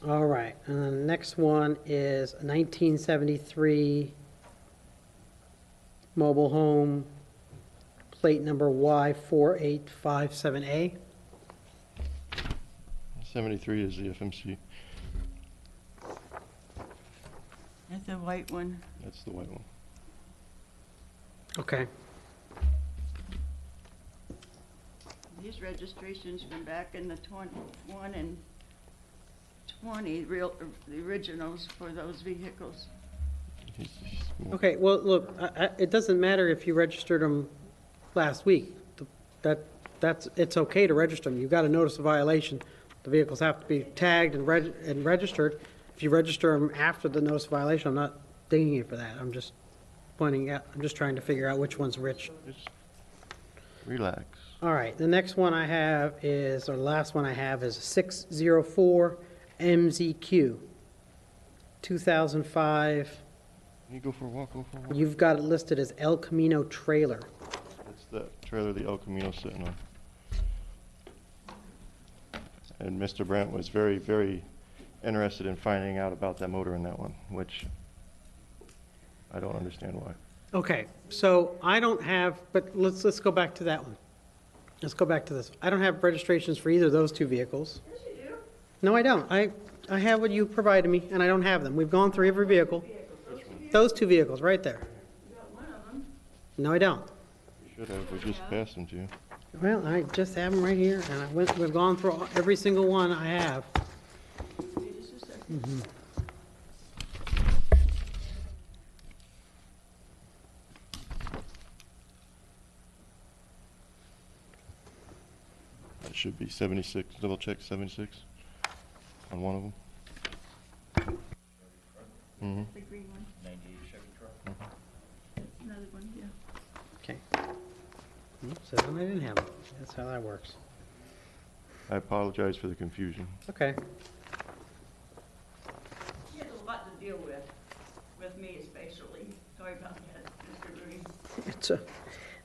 All right, and then the next one is a 1973 mobile home, plate number Y4857A. 73 is the FMC. That's a white one. That's the white one. Okay. These registrations from back in the 21 and 20, the originals for those vehicles. Okay, well, look, it doesn't matter if you registered them last week. It's okay to register them. You've got a notice of violation. The vehicles have to be tagged and registered. If you register them after the notice of violation, I'm not dinging you for that. I'm just pointing out, I'm just trying to figure out which one's which. Just relax. All right, the next one I have is, or the last one I have is 604 MZQ, 2005. Can you go for a walk? Go for a walk. You've got it listed as El Camino trailer. That's the trailer the El Camino's sitting on. And Mr. Brandt was very, very interested in finding out about that motor in that one, which I don't understand why. Okay, so I don't have, but let's go back to that one. Let's go back to this. I don't have registrations for either of those two vehicles. Yes, you do. No, I don't. I have what you provided me, and I don't have them. We've gone through every vehicle. Those two vehicles, right there. You got one of them. No, I don't. We should have. We just passed them to you. Well, I just have them right here, and we've gone through every single one I have. Just a second. Mhm. should be 76, double check 76 on one of them. Mm-hmm. The green one. 98 Chevy truck. Another one, yeah. Okay. So then I didn't have it. That's how that works. I apologize for the confusion. Okay. He has a lot to deal with me especially. Sorry about that, Mr. Green.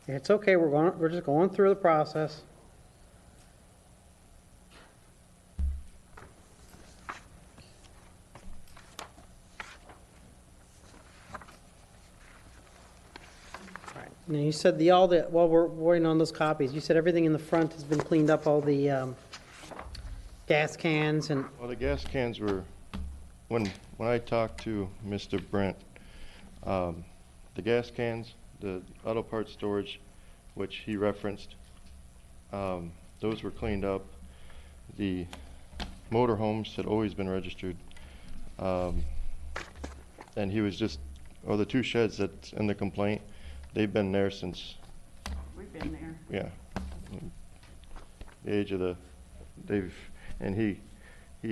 It's okay. We're just going through the process. Now, you said while we're waiting on those copies, you said everything in the front has been cleaned up, all the gas cans and, Well, the gas cans were, when I talked to Mr. Brent, the gas cans, the auto parts storage, which he referenced, those were cleaned up. The motor homes had always been registered. And he was just, or the two sheds that's in the complaint, they've been there since, We've been there. yeah, the age of and he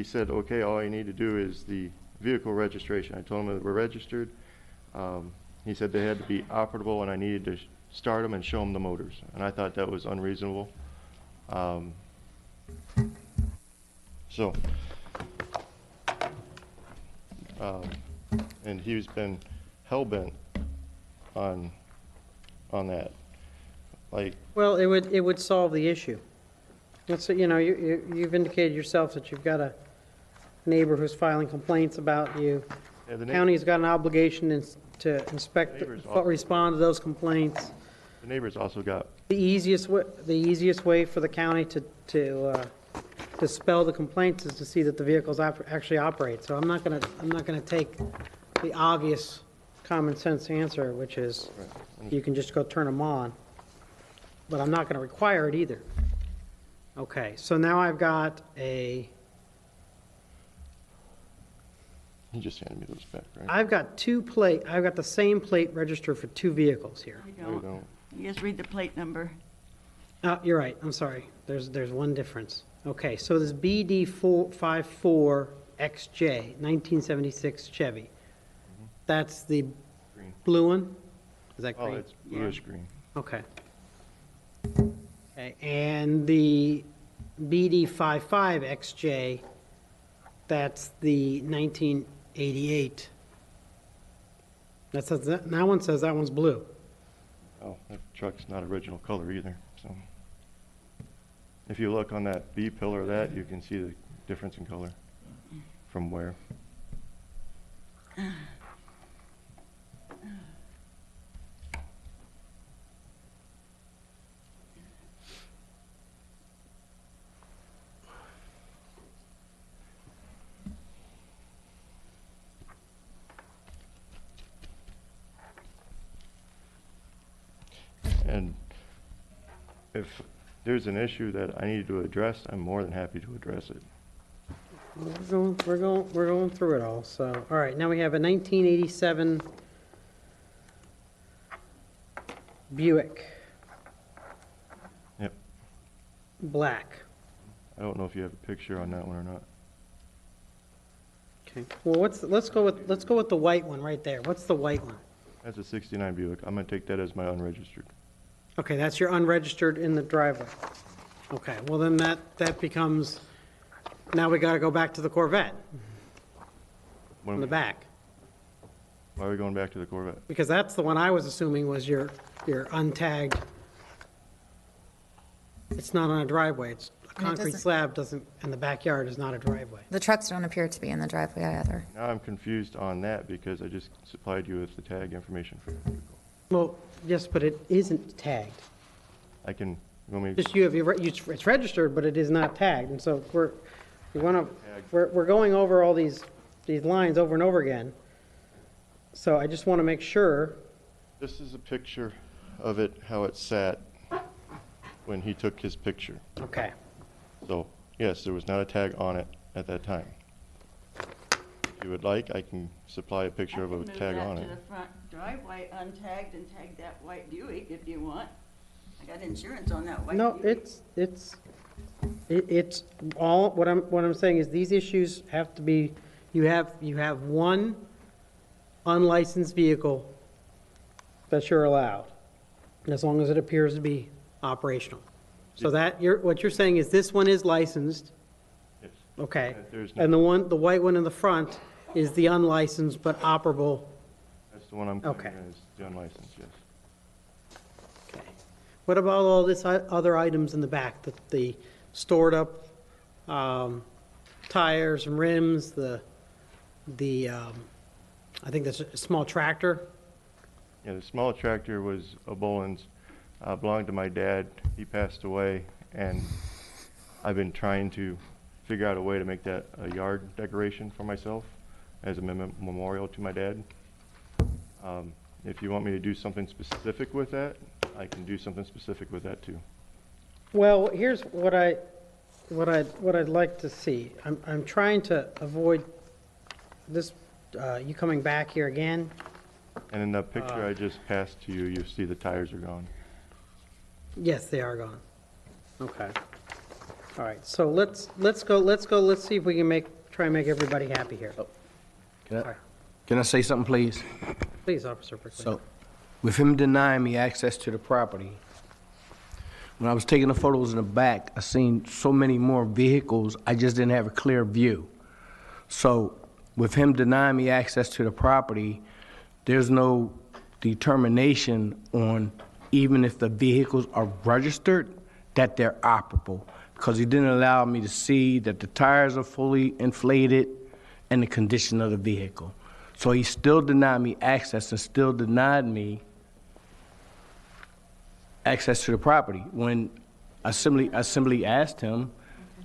said, okay, all you need to do is the vehicle registration. I told him that we're registered. He said they had to be operable and I needed to start them and show him the motors. And I thought that was unreasonable. And he's been hell-bent on that. Like, well, it would solve the issue. That's, you've indicated yourself that you've got a neighbor who's filing complaints about you. yeah, the County's got an obligation to inspect, Neighbors also- respond to those complaints. the neighbors also got, The easiest way for the county to dispel the complaints is to see that the vehicles actually operate. So I'm not gonna take the obvious common sense answer, which is you can just go turn them on. But I'm not gonna require it either. Okay, so now I've got he just handed me those back, right? I've got the same plate registered for two vehicles here. I No, you don't. don't. You just read the plate number. You're right, I'm sorry. There's one difference. Okay, so this BD54XJ, 1976 Chevy. That's the Green. blue one? Is that Oh, green? it's bluish green. Okay. Okay, and the BD55XJ, that's the 1988. That one says that one's blue. Oh, that truck's not original color either, so. If you look on that B pillar of that, you can see the difference in color from where. And if there's an issue that I need to address, I'm more than happy to address it. We're going through it all, so, all right, now we have a 1987 Buick, Yep. black. I don't know if you have a picture on that one or not. Okay, well, let's go with the white one right there. What's the white one? That's a 69 Buick. I'm gonna take that as my unregistered. Okay, that's your unregistered in the driveway. Okay, well then that becomes, now we gotta go back to the Corvette What in am- the back. Why are we going back to the Corvette? Because that's the one I was assuming was your untagged. It's not on a driveway, it's a concrete doesn't- slab in the backyard is not a driveway. The trucks don't appear to be in the driveway either. Now I'm confused on that because I just supplied you with the tag information for the vehicle. Well, yes, but it isn't tagged. I can, you want me, Just it's registered, but it is not tagged, and so we're going over all these lines over and over again. So I just want to make sure, this is a picture of it, how it sat when he took his picture. okay, So, yes, there was not a tag on it at that time. If you would like, I can supply a picture of a tag on I it. can move that to the front driveway untagged and tag that white Buick if you want. I got insurance on that white no, Buick. it's It's all, what I'm saying is these issues have to be, you have one unlicensed vehicle that you're allowed, as long as it appears to be operational. So that, what you're saying is this one is licensed, Yes. okay? There's no- And the white one in the front is the unlicensed but operable. That's the one I'm Okay. claiming is the unlicensed, yes. Okay. What about all this other items in the back, the stored up tires and rims, I think that's a small tractor? Yeah, the small tractor was a Boland's, belonged to my dad. He passed away, and I've been trying to figure out a way to make that a yard decoration for myself as a memorial to my dad. If you want me to do something specific with that, I can do something specific with that too. Well, here's what I'd like to see. I'm trying to avoid this, you coming back here again. And in the picture I just passed to you, you'll see the tires are gone. Yes, they are gone. Okay. All right, so let's see if we can try and make everybody happy here. Can I say something, please? Please, Officer Brickley. So, with him denying me access to the property, when I was taking the photos in the back, I seen so many more vehicles, I just didn't have a clear view. So, with him denying me access to the property, there's no determination on, even if the vehicles are registered, that they're operable. Because he didn't allow me to see that the tires are fully inflated and the condition of the vehicle. So he still denied me access and still denied me access to the property. When I simply asked him,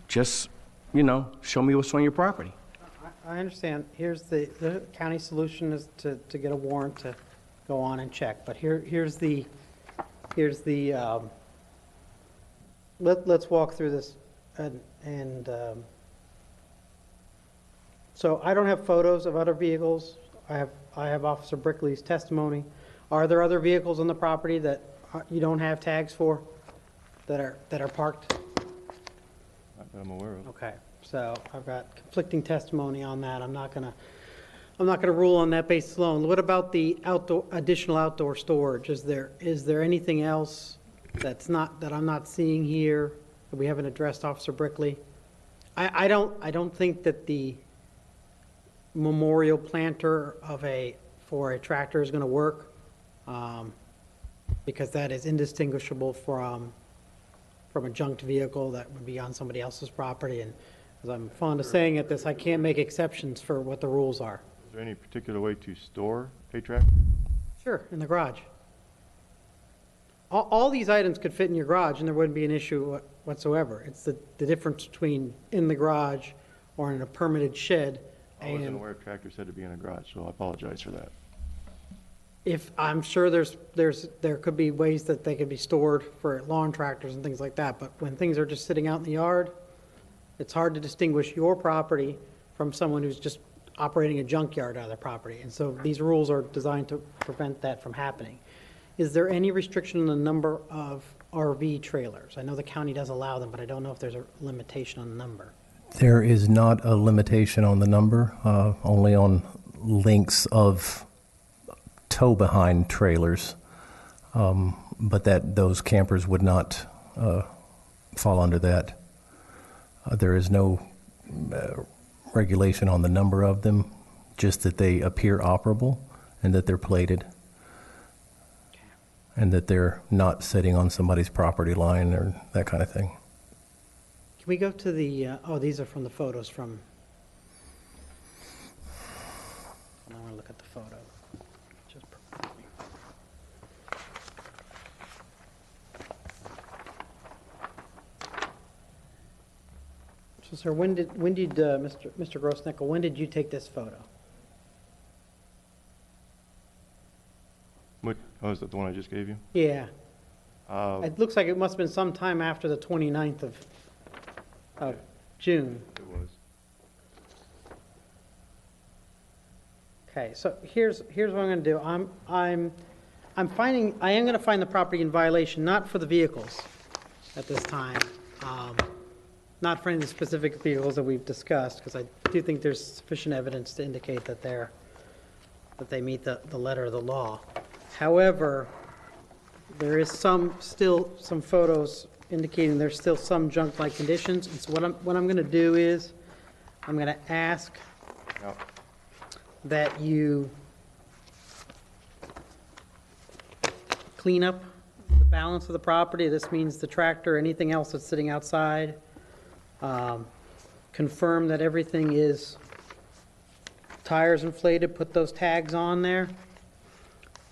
just, show me what's on your property. I understand. Here's the county solution is to get a warrant to go on and check. But here's the let's walk through this and so I don't have photos of other vehicles. I have Officer Brickley's testimony. Are there other vehicles on the property that you don't have tags for that are parked? Not that I'm aware of. Okay, so I've got conflicting testimony on that. I'm not gonna rule on that basis alone. What about the additional outdoor storage? Is there anything else that I'm not seeing here that we haven't addressed, Officer Brickley? I don't think that the memorial planter for a tractor is going to work, because that is indistinguishable from a junked vehicle that would be on somebody else's property. And as I'm fond of saying at this, I can't make exceptions for what the rules are. Is there any particular way to store a tractor? Sure, in the garage. All these items could fit in your garage, and there wouldn't be an issue whatsoever. It's the difference between in the garage or in a permitted shed. I wasn't aware tractors had to be in a garage, so I apologize for that. If I'm sure there could be ways that they could be stored for lawn tractors and things like that, but when things are just sitting out in the yard, it's hard to distinguish your property from someone who's just operating a junkyard out of their property. And so these rules are designed to prevent that from happening. Is there any restriction on the number of RV trailers? I know the county does allow them, but I don't know if there's a limitation on the number. There is not a limitation on the number, only on lengths of tow-behind trailers, but those campers would not fall under that. There is no regulation on the number of them, just that they appear operable and that they're plated, and that they're not sitting on somebody's property line or that kind of thing. Can we go to the, these are from the photos from, I want to look at the photo. Just so, sir, when did Mr. Grossnickel, when did you take this photo? Is that the one I just gave you? Yeah. It looks like it must have been sometime after the 29th of June. It was. Okay, so here's what I'm going to do. I am going to find the property in violation, not for the vehicles at this time, not for any of the specific vehicles that we've discussed, because I do think there's sufficient evidence to indicate that they meet the letter of the law. However, there is still some photos indicating there's still some junk-like conditions. And so what I'm going to do is, I'm going to ask that you clean up the balance of the property. This means the tractor, anything else that's sitting outside. Confirm that everything is tires inflated, put those tags on there.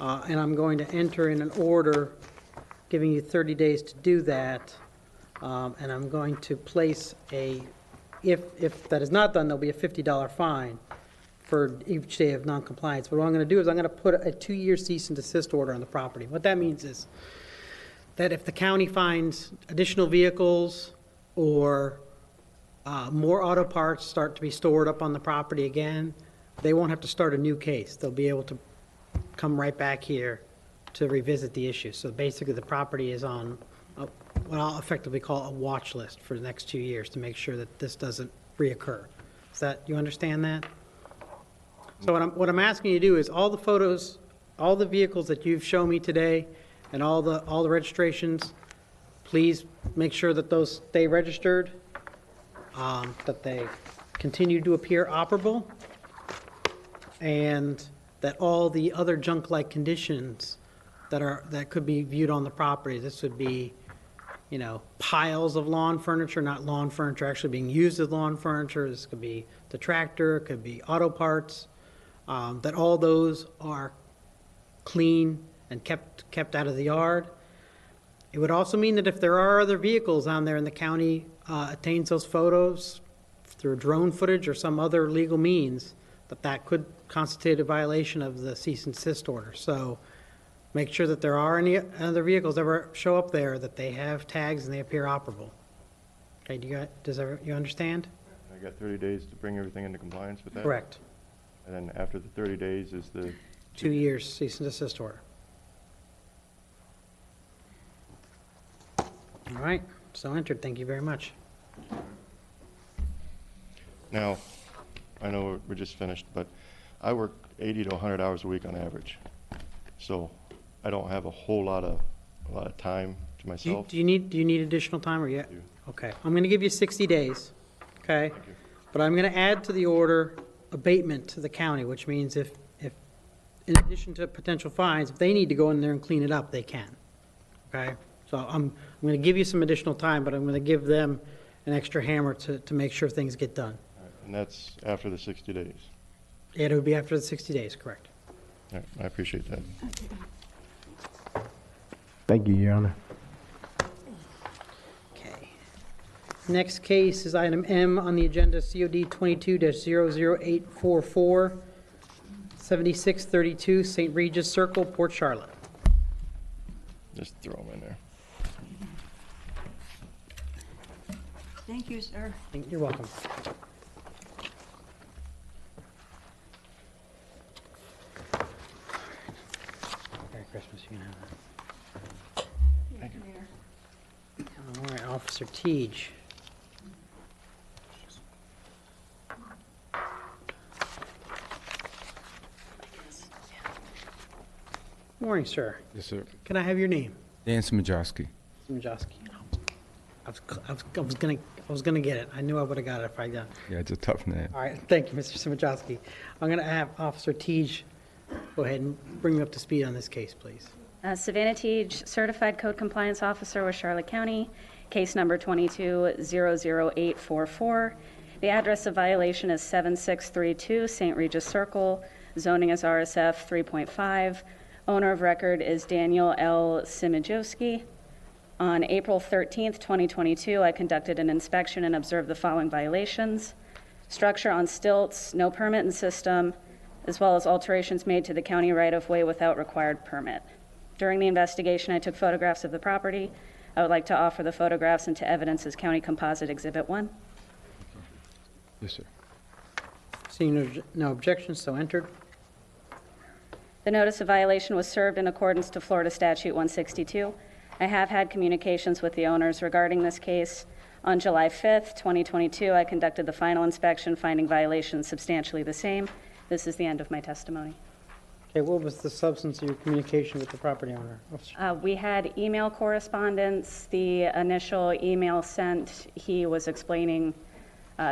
And I'm going to enter in an order giving you 30 days to do that. And I'm going to place if that is not done, there'll be a $50 fine for each day of noncompliance. But what I'm going to do is I'm going to put a 2-year cease and desist order on the property. What that means is that if the county finds additional vehicles or more auto parts start to be stored up on the property again, they won't have to start a new case. They'll be able to come right back here to revisit the issue. So basically the property is on what I'll effectively call a watch list for the next 2 years to make sure that this doesn't reoccur. You understand that? So what I'm asking you to do is all the photos, all the vehicles that you've shown me today and all the registrations, please make sure that those stay registered, that they continue to appear operable, and that all the other junk-like conditions that could be viewed on the property, this would be, piles of lawn furniture, not lawn furniture actually being used as lawn furniture. This could be the tractor, it could be auto parts, that all those are clean and kept out of the yard. It would also mean that if there are other vehicles on there and the county attains those photos through drone footage or some other legal means, that could constitute a violation of the cease and desist order. So make sure that there are any other vehicles that ever show up there, that they have tags and they appear operable. Okay, you understand? I got 30 days to bring everything into compliance with that? Correct. And then after the 30 days is the... 2 years cease and desist order. All right, so entered. Thank you very much. Now, I know we're just finished, but I work 80 to 100 hours a week on average. So I don't have a whole lot of time to myself. Do you need additional time or yet? Okay, I'm going to give you 60 days. Okay, but I'm going to add to the order abatement to the county, which means if in addition to potential fines, if they need to go in there and clean it up, they can. Okay, so I'm going to give you some additional time, but I'm going to give them an extra hammer to make sure things get done. And that's after the 60 days. Yeah, it would be after the 60 days, correct. All right, I appreciate that. Thank you, Your Honor. Okay. Next case is item M on the agenda, COD 22-00844, 7632 St. Regis Circle, Port Charlotte. Just throw them in there. Thank you, sir. You're welcome. Merry Christmas, you can have that. Thank you. All right, Officer Teague. Morning, sir. Yes, sir. Can I have your name? Dan Smajarski. Smajarski. I was gonna get it. I knew I would have got it if I got it. Yeah, it's a tough name. All right, thank you, Mr. Smajarski. I'm gonna have Officer Teague go ahead and bring me up to speed on this case, please. Savannah Teague, Certified Code Compliance Officer with Charlotte County, case number 22-00844. The address of violation is 7632 St. Regis Circle, zoning is RSF 3.5. Owner of record is Daniel L. Simajowski. On April 13th, 2022, I conducted an inspection and observed the following violations: structure on stilts, no permit in system, as well as alterations made to the county right-of-way without required permit. During the investigation, I took photographs of the property. I would like to offer the photographs into evidence as County Composite Exhibit 1. Yes, sir. Seeing no objections, so entered. The notice of violation was served in accordance to Florida Statute 162. I have had communications with the owners regarding this case. On July 5th, 2022, I conducted the final inspection, finding violations substantially the same. This is the end of my testimony. Okay, what was the substance of your communication with the property owner? We had email correspondence. The initial email sent, he was explaining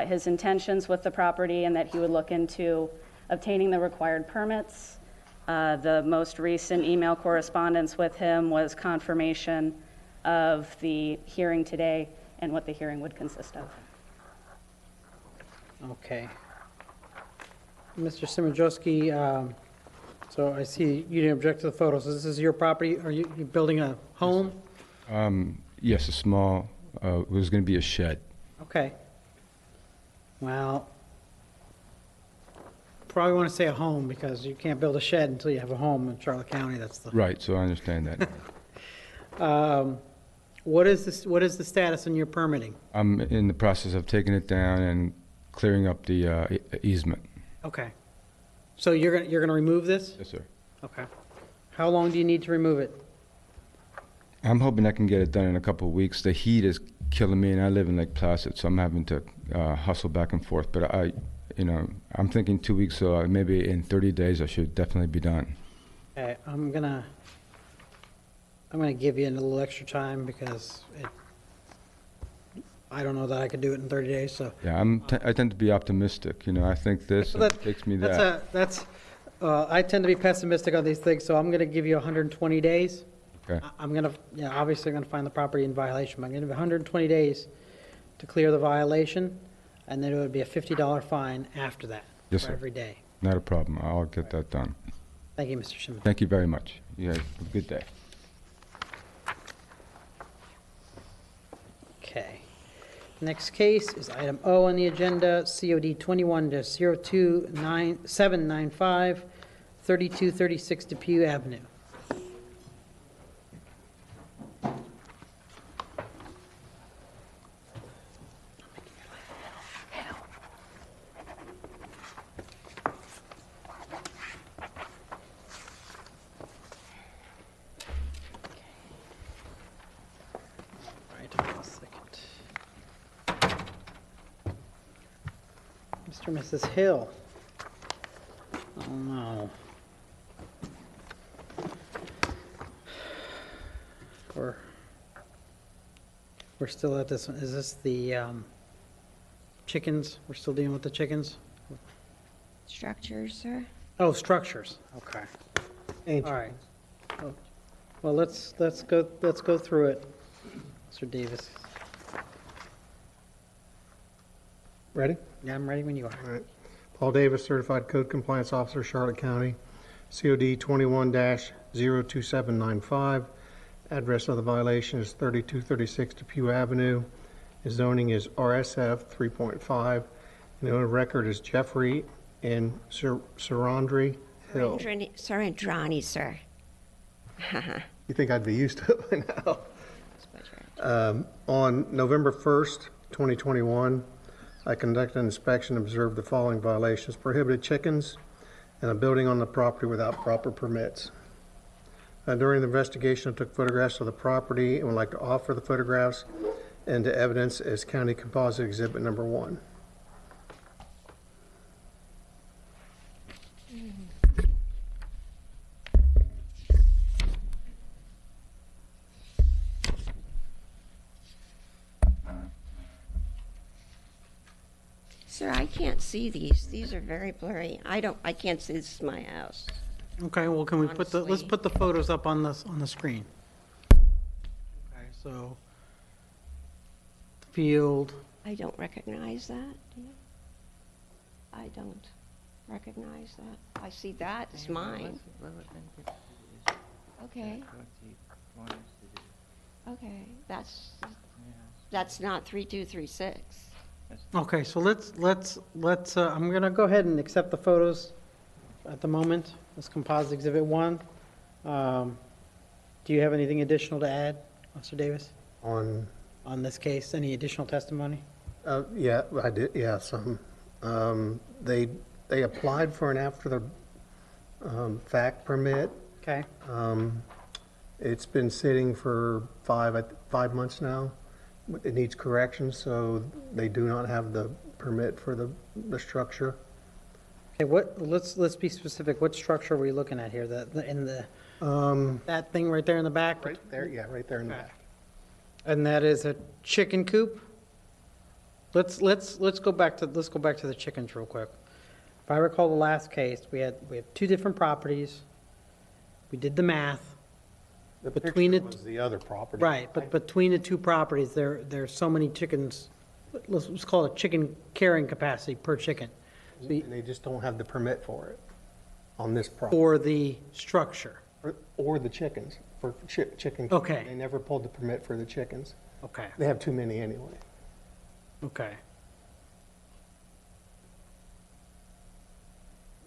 his intentions with the property and that he would look into obtaining the required permits. The most recent email correspondence with him was confirmation of the hearing today and what the hearing would consist of. Okay. Mr. Simajowski, so I see you didn't object to the photos. This is your property. Are you building a home? Yes, a small, it was going to be a shed. Okay. Well, probably want to say a home because you can't build a shed until you have a home in Charlotte County. That's the. Right, so I understand that. What is this? What is the status on your permitting? I'm in the process of taking it down and clearing up the easement. Okay. So you're gonna remove this? Yes, sir. Okay. How long do you need to remove it? I'm hoping I can get it done in a couple of weeks. The heat is killing me, and I live in Lake Placid, so I'm having to hustle back and forth. But I'm thinking 2 weeks, so maybe in 30 days I should definitely be done. Okay, I'm gonna give you a little extra time because I don't know that I could do it in 30 days. So Yeah, I tend to be optimistic. I think this and it takes me that. I tend to be pessimistic on these things, so I'm gonna give you 120 days. Okay. Obviously I'm gonna find the property in violation. But I'm gonna give you 120 days to clear the violation, and then it would be a $50 fine after that. Yes, for sir. every day. Not a problem. I'll get that done. Thank you, Mr. Shimon. Thank you very much. You guys have a good day. Okay. Next case is item O on the agenda, COD 21-029795, 3236 Depew Avenue. Mr. and Mrs. Hill. Oh, no. We're still at this one. Is this the chickens? We're still dealing with the chickens? Structures, sir. Oh, structures. Okay. All right. Well, let's go through it. Mr. Davis. Ready? Yeah, I'm ready when you are. All right. Paul Davis, Certified Code Compliance Officer, Charlotte County. COD 21-02795. Address of the violation is 3236 Depew Avenue. His zoning is RSF 3.5. And the owner of record is Jeffrey and Sarandri Hill. Sarandrani, sir. You think I'd be used to it by now? On November 1st, 2021, I conducted an inspection and observed the following violations: prohibited chickens and a building on the property without proper permits. During the investigation, I took photographs of the property and would like to offer the photographs into evidence as County Composite Exhibit Number 1. Sir, I can't see these. These are very blurry. I can't see. This is my house. Okay, well, can we let's put the photos up on the screen. Okay, so the field. I don't recognize that. Do you? I don't recognize that. I see that. It's mine. Okay. Okay, that's not 3236. Okay, so let's I'm gonna go ahead and accept the photos at the moment. This composite exhibit 1. Do you have anything additional to add, Officer Davis? On this case, any additional testimony? Yeah, I did. Yeah, some. They applied for an after the fact permit. Okay. It's been sitting for 5 months now, it needs correction, so they do not have the permit for the structure. Okay, let's be specific. What structure are we looking at here? That thing right there in the back? Right there, yeah, right there in the back. And that is a chicken coop? Let's go back to the chickens real quick. If I recall the last case, we have two different properties. We did the math. The Between picture it- was the other property. Right, but between the two properties, there's so many chickens, let's call it chicken carrying capacity per chicken. So And they just don't have the permit for it on this property. for the structure. Or the chickens, for chicken. Okay. They never pulled the permit for the chickens. Okay, They have too many anyway. okay.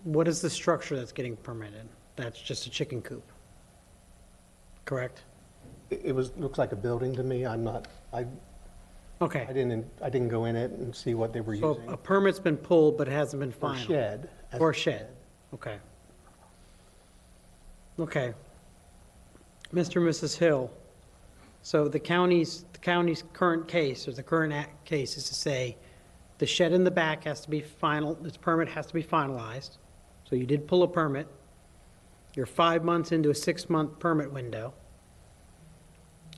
What is the structure that's getting permitted? That's just a chicken coop, correct? It looks like a building to me. Okay. I didn't go in it and see what they were So using. a permit's been pulled, but it hasn't been For final? shed. Or shed, okay. Okay. Mr. and Mrs. Hill, so the county's current case, or the current case is to say, the shed in the back has to be final, its permit has to be finalized. So you did pull a permit. You're 5 months into a 6-month permit window.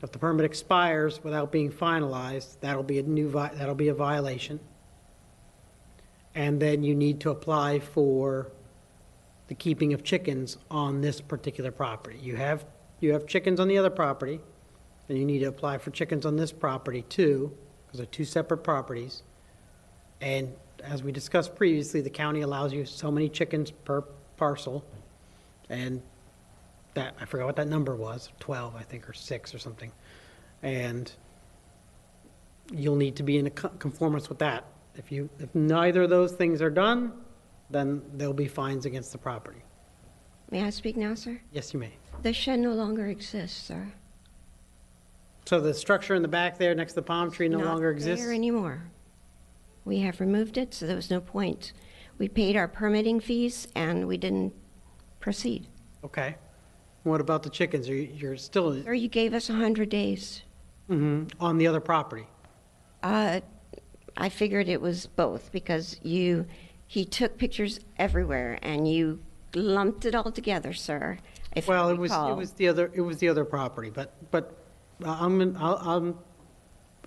If the permit expires without being finalized, that'll be a violation. And then you need to apply for the keeping of chickens on this particular property. You have chickens on the other property, and you need to apply for chickens on this property too, because they're two separate properties. And as we discussed previously, the county allows you so many chickens per parcel, and that, I forgot what that number was, 12, I think, or 6 or something. And you'll need to be in conformance with that. If neither of those things are done, then there'll be fines against the property. May I speak now, sir? Yes, you may. The shed no longer exists, sir. So the structure in the back there next to the palm tree no longer exists? Not there anymore. We have removed it, so there was no point. We paid our permitting fees, and we didn't proceed. Okay. What about the chickens? You're still Sir, you gave us 100 days. on the other property? I figured it was both, because he took pictures everywhere, and you lumped it all together, sir. If Well, you it was recall. the other property, but I'll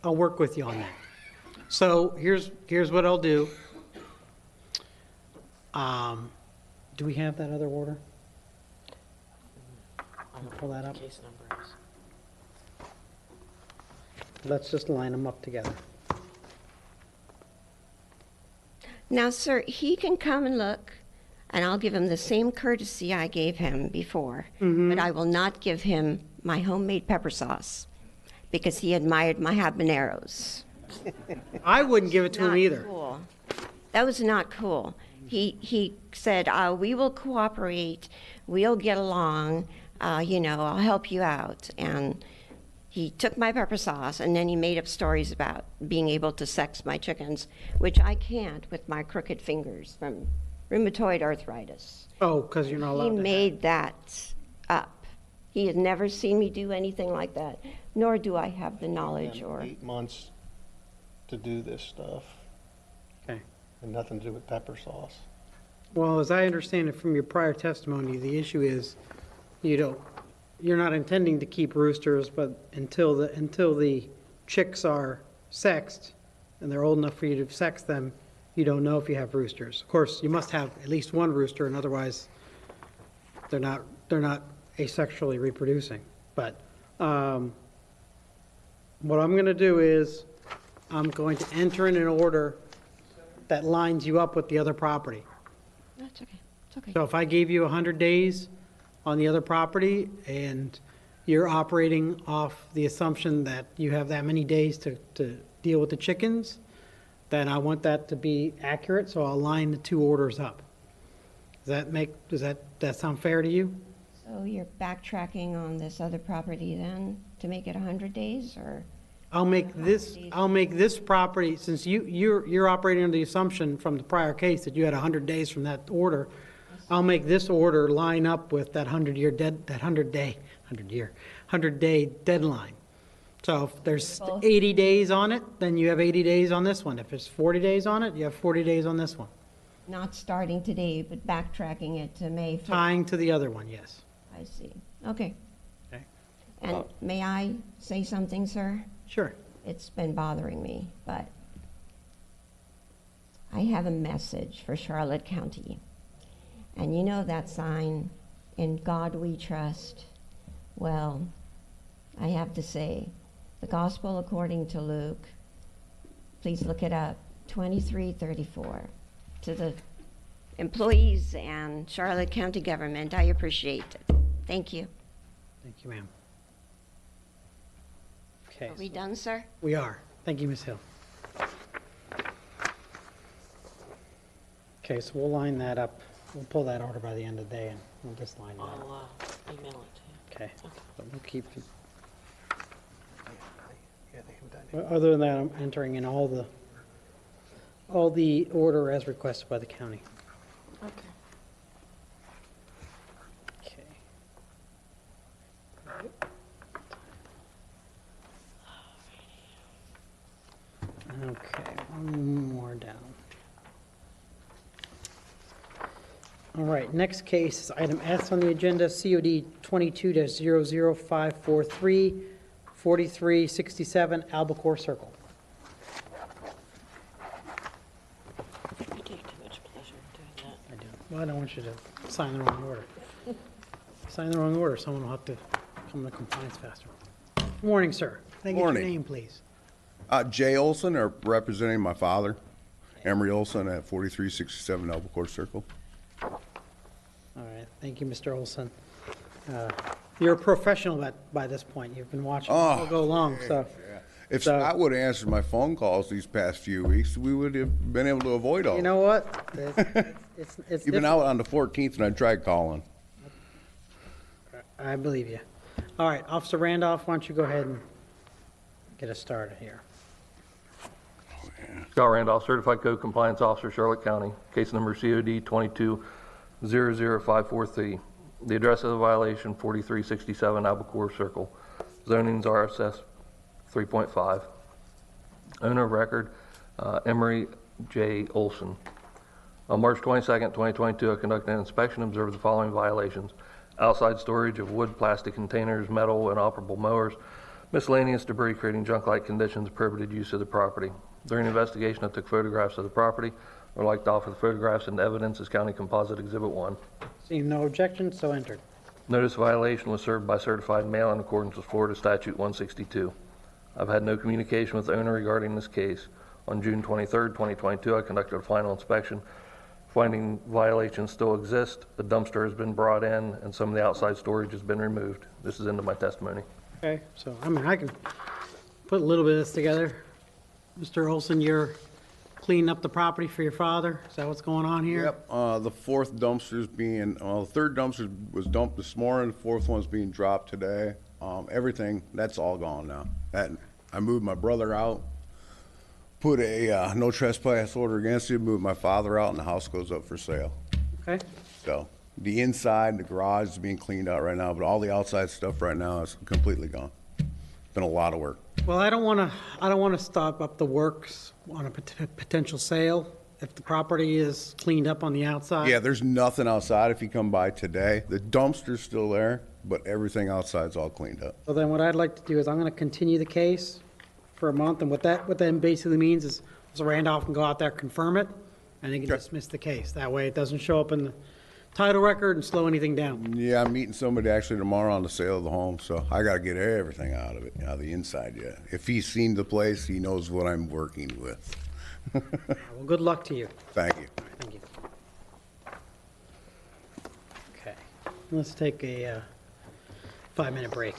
work with you on that. So here's what I'll do. Do we have that other order? I'll pull that up. Case number is. Let's just line them up together. Now, sir, he can come and look, and I'll give him the same courtesy I gave him before, but I will not give him my homemade pepper sauce because he admired my habaneros. I wouldn't give it to him Not either. cool. That was not cool. He said, we will cooperate, we'll get along, I'll help you out. And he took my pepper sauce, and then he made up stories about being able to sex my chickens, which I can't with my crooked fingers from rheumatoid arthritis. Oh, because you're not allowed He to. made that up. He had never seen me do anything like that, nor do I have the knowledge And or... 8 months to do this stuff. Okay. And nothing to do with pepper sauce. Well, as I understand it from your prior testimony, the issue is you're not intending to keep roosters, but until the chicks are sexed and they're old enough for you to sex them, you don't know if you have roosters. Of course, you must have at least one rooster, and otherwise they're not asexually reproducing. But what I'm going to do is I'm going to enter in an order that lines you up with the other property. That's okay. It's okay. So if I gave you 100 days on the other property and you're operating off the assumption that you have that many days to deal with the chickens, then I want that to be accurate, so I'll line the two orders up. Does that sound fair to you? So you're backtracking on this other property then to make it 100 days, or? I'll make this property, since you're operating under the assumption from the prior case that you had 100 days from that order, I'll make this order line up with that 100-day deadline. So if there's Both. 80 days on it, then you have 80 days on this one. If there's 40 days on it, you have 40 days on this one. Not starting today, but backtracking it to May 5th. Tying to the other one, yes. I see. Okay. Okay. And may I say something, sir? Sure. It's been bothering me, but I have a message for Charlotte County. And you know that sign, "In God We Trust"? Well, I have to say, the Gospel according to Luke, please look it up, 23:34. To the employees and Charlotte County government, I appreciate it. Thank you. Thank you, ma'am. Okay. Are we done, sir? We are. Thank you, Ms. Hill. Okay, so we'll line that up. We'll pull that order by the end of the day, and we'll just line it up. I'll email it to you. Okay. So we'll keep it. Well, other than that, I'm entering in all the order as requested by the county. Okay. Okay, one more down. All right, next case is item S on the agenda, COD 22-00543, 4367 Albacore Circle. You take too much pleasure in doing that. I do. Well, I don't want you to sign the wrong order. Sign the wrong order, someone will have to come into compliance faster. Good morning, sir. Can I get your Morning. name, please? Jay Olson, representing my father, Emery Olson, at 4367 Albacore Circle. All right, thank you, Mr. Olson. You're a professional by this point. You've been watching all go along, so. If Scott would have answered my phone calls these past few weeks, we would have been able to avoid all. You know what? It's You've been out on the 14th, and I tried calling. I believe you. All right, Officer Randolph, why don't you go ahead and get us started here. Scott Randolph, Certified Code Compliance Officer, Charlotte County. Case number COD 22-00543. The address of the violation, 4367 Albacore Circle. Zoning's RSS 3.5. Owner of record, Emery J. Olson. On March 22nd, 2022, I conducted an inspection and observed the following violations. Outside storage of wood, plastic containers, metal, and operable mowers, miscellaneous debris creating junk-like conditions, prohibited use of the property. During the investigation, I took photographs of the property. I would like to offer the photographs and evidence as County Composite Exhibit 1. Seeing no objections, so entered. Notice of violation was served by certified mail in accordance with Florida Statute 162. I've had no communication with the owner regarding this case. On June 23rd, 2022, I conducted a final inspection. Finding violations still exist, the dumpster has been brought in, and some of the outside storage has been removed. This is into my testimony. Okay, so, I mean, I can put a little bit of this together. Mr. Olson, you're cleaning up the property for your father? Is that what's going on here? Yep, the fourth dumpster's being, the third dumpster was dumped this morning, the fourth one's being dropped today. Everything, that's all gone now. I moved my brother out, put a no trespass order against him, moved my father out, and the house goes up for sale. Okay. So the inside, the garage is being cleaned out right now, but all the outside stuff right now is completely gone. Been a lot of work. Well, I don't want to stop up the works on a potential sale if the property is cleaned up on the outside. Yeah, there's nothing outside if you come by today. The dumpster's still there, but everything outside's all cleaned up. So then what I'd like to do is I'm going to continue the case for a month, and what that basically means is Mr. Randolph can go out there, confirm it, and he can dismiss the case. That way it doesn't show up in the title record and slow anything down. Yeah, I'm meeting somebody actually tomorrow on the sale of the home, so I got to get everything out of it, out of the inside yet. If he's seen the place, he knows what I'm working with. Well, good luck to you. Thank you. All right, thank you. Okay, let's take a 5-minute break.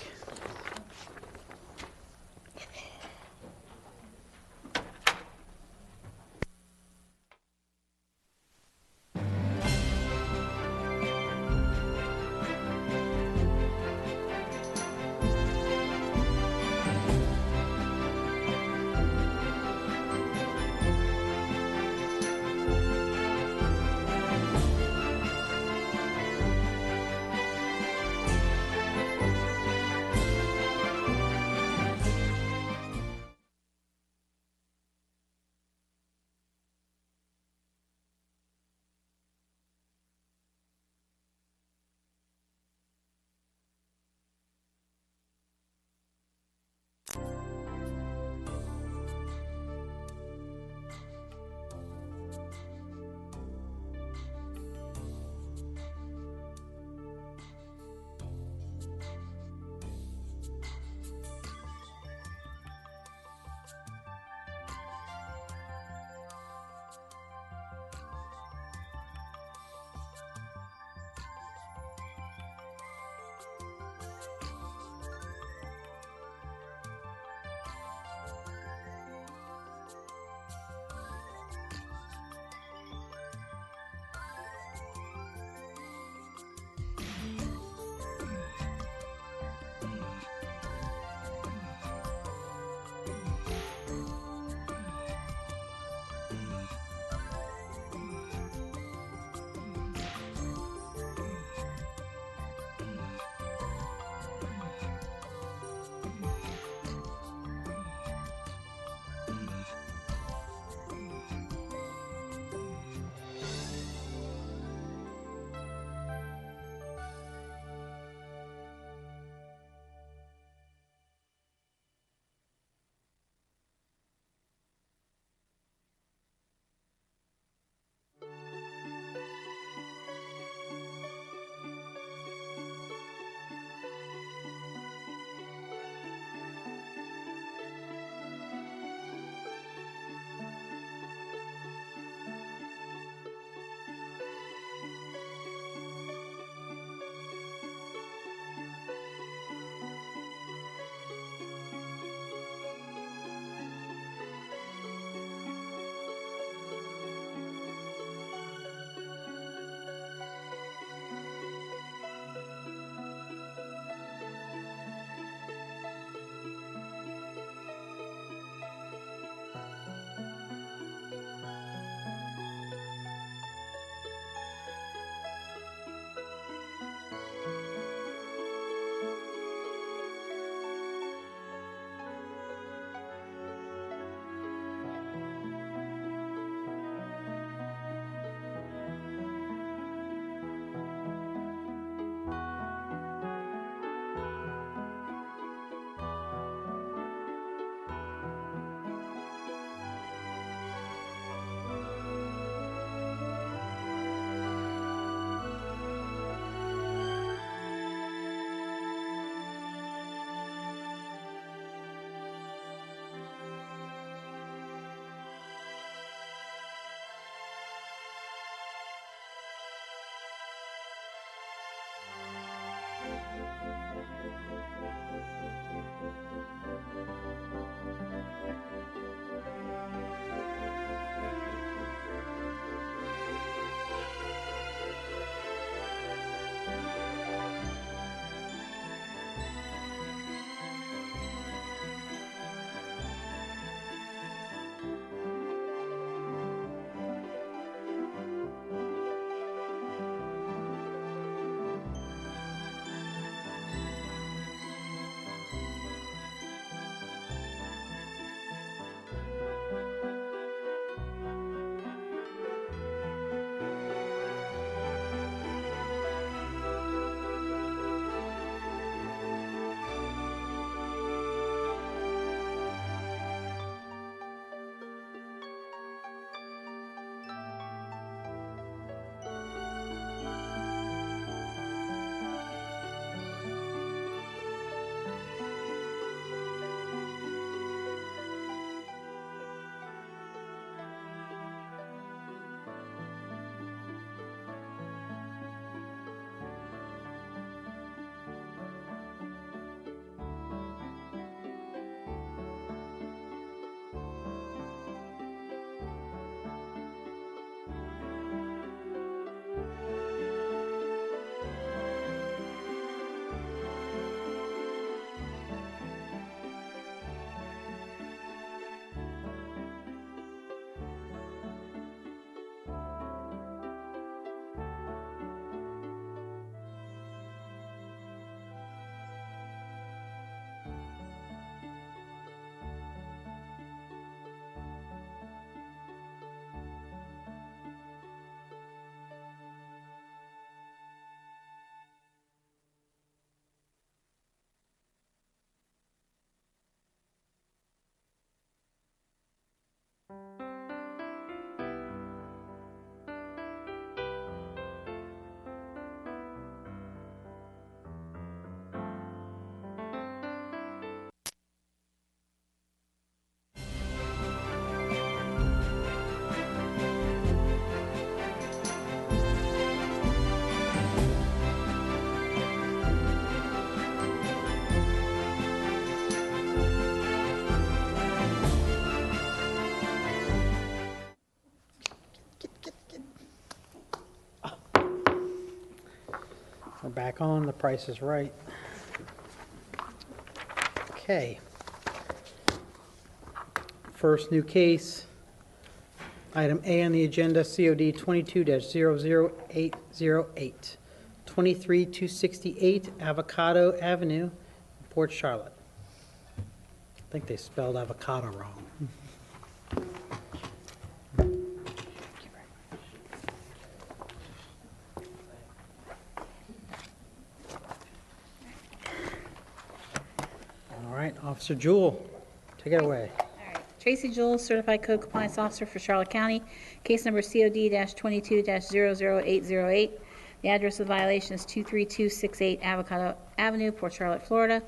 We're back on. The Price is Right. Okay. First new case, item A on the agenda, COD 22-00808, 23268 Avocado Avenue, Port Charlotte. I think they spelled avocado wrong. All right, Officer Jewell, take it away. Tracy Jewell, Certified Code Compliance Officer for Charlotte County. Case number COD-22-00808. The address of violation is 23268 Avocado Avenue, Port Charlotte, Florida.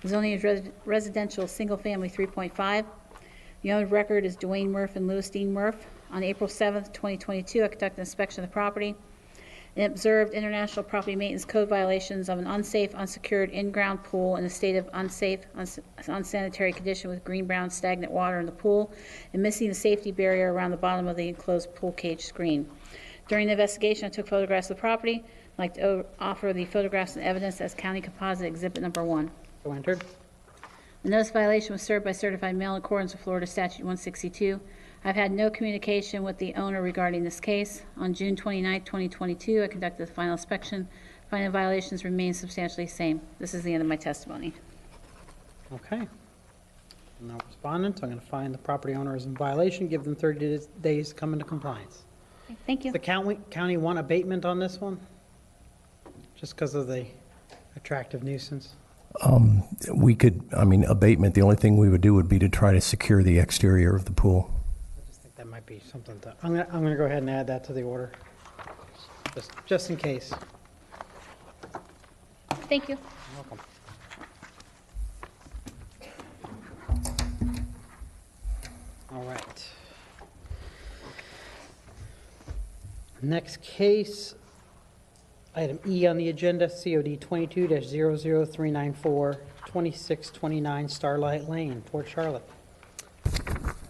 The zoning is residential, single-family 3.5. The owner of record is Dwayne Murph and Louis Dean Murph. On April 7th, 2022, I conducted an inspection of the property and observed International Property Maintenance Code violations of an unsafe, unsecured in-ground pool in a state of unsafe, unsanitary condition with green-brown stagnant water in the pool and missing the safety barrier around the bottom of the enclosed pool cage screen. During the investigation, I took photographs of the property. I'd like to offer the photographs and evidence as County Composite Exhibit Number 1. So entered. The notice violation was served by certified mail in accordance with Florida Statute 162. I've had no communication with the owner regarding this case. On June 29, 2022, I conducted the final inspection. Finding violations remain substantially the same. This is the end of my testimony. Okay. No respondents. I'm going to find the property owner is in violation, give them 30 days to come into compliance. Thank you. Does the county want abatement on this one? Just because of the attractive nuisance? We could, abatement, the only thing we would do would be to try to secure the exterior of the pool. I just think that might be something to, I'm gonna go ahead and add that to the order, just in case. Thank you. You're welcome. All right. Next case, Item E on the agenda, COD 22-00394, 2629 Starlight Lane, Port Charlotte. I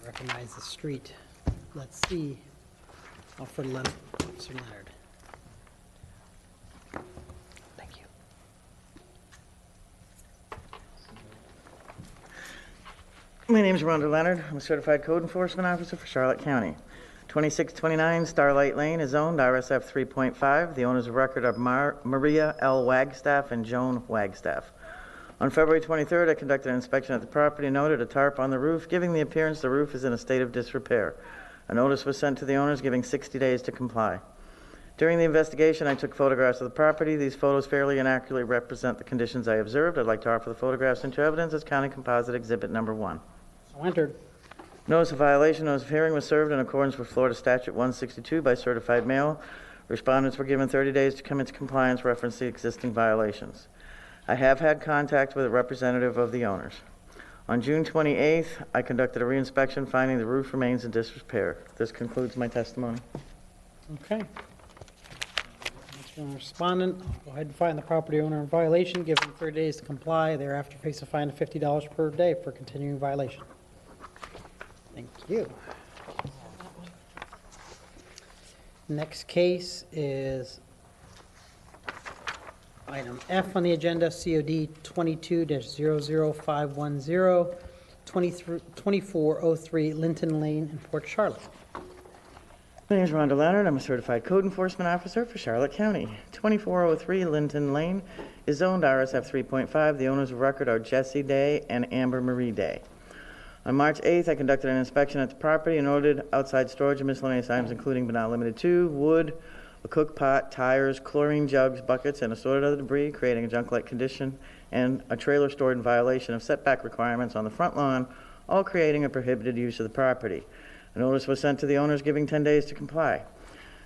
recognize the street. Let's see. Officer Leonard. Thank you. My name is Rhonda Leonard. I'm a certified code enforcement officer for Charlotte County. 2629 Starlight Lane is owned RSF 3.5. The owners of record are Maria L. Wagstaff and Joan Wagstaff. On February 23rd, I conducted an inspection at the property and noted a tarp on the roof, giving the appearance the roof is in a state of disrepair. A notice was sent to the owners giving 60 days to comply. During the investigation, I took photographs of the property. These photos fairly and accurately represent the conditions I observed. I'd like to offer the photographs into evidence as County Composite Exhibit Number 1. So entered. Notice of violation, notice of hearing was served in accordance with Florida Statute 162 by certified mail. Respondents were given 30 days to come into compliance, reference the existing violations. I have had contact with a representative of the owners. On June 28th, I conducted a reinspection finding the roof remains in disrepair. This concludes my testimony. Okay. Next one, respondent, go ahead and find the property owner in violation, give them 30 days to comply, thereafter face a fine of $50 per day for continuing violation. Thank you. Next case is item F on the agenda, COD 22-00510, 2403 Linton Lane in Port Charlotte. My name is Rhonda Leonard. I'm a certified code enforcement officer for Charlotte County. 2403 Linton Lane is zoned RSF 3.5. The owners of record are Jesse Day and Amber Marie Day. On March 8th, I conducted an inspection at the property and noted outside storage of miscellaneous items, including but not limited to wood, a cook pot, tires, chlorine jugs, buckets, and assorted other debris, creating a junk-like condition, and a trailer stored in violation of setback requirements on the front lawn, all creating a prohibited use of the property. A notice was sent to the owners giving 10 days to comply.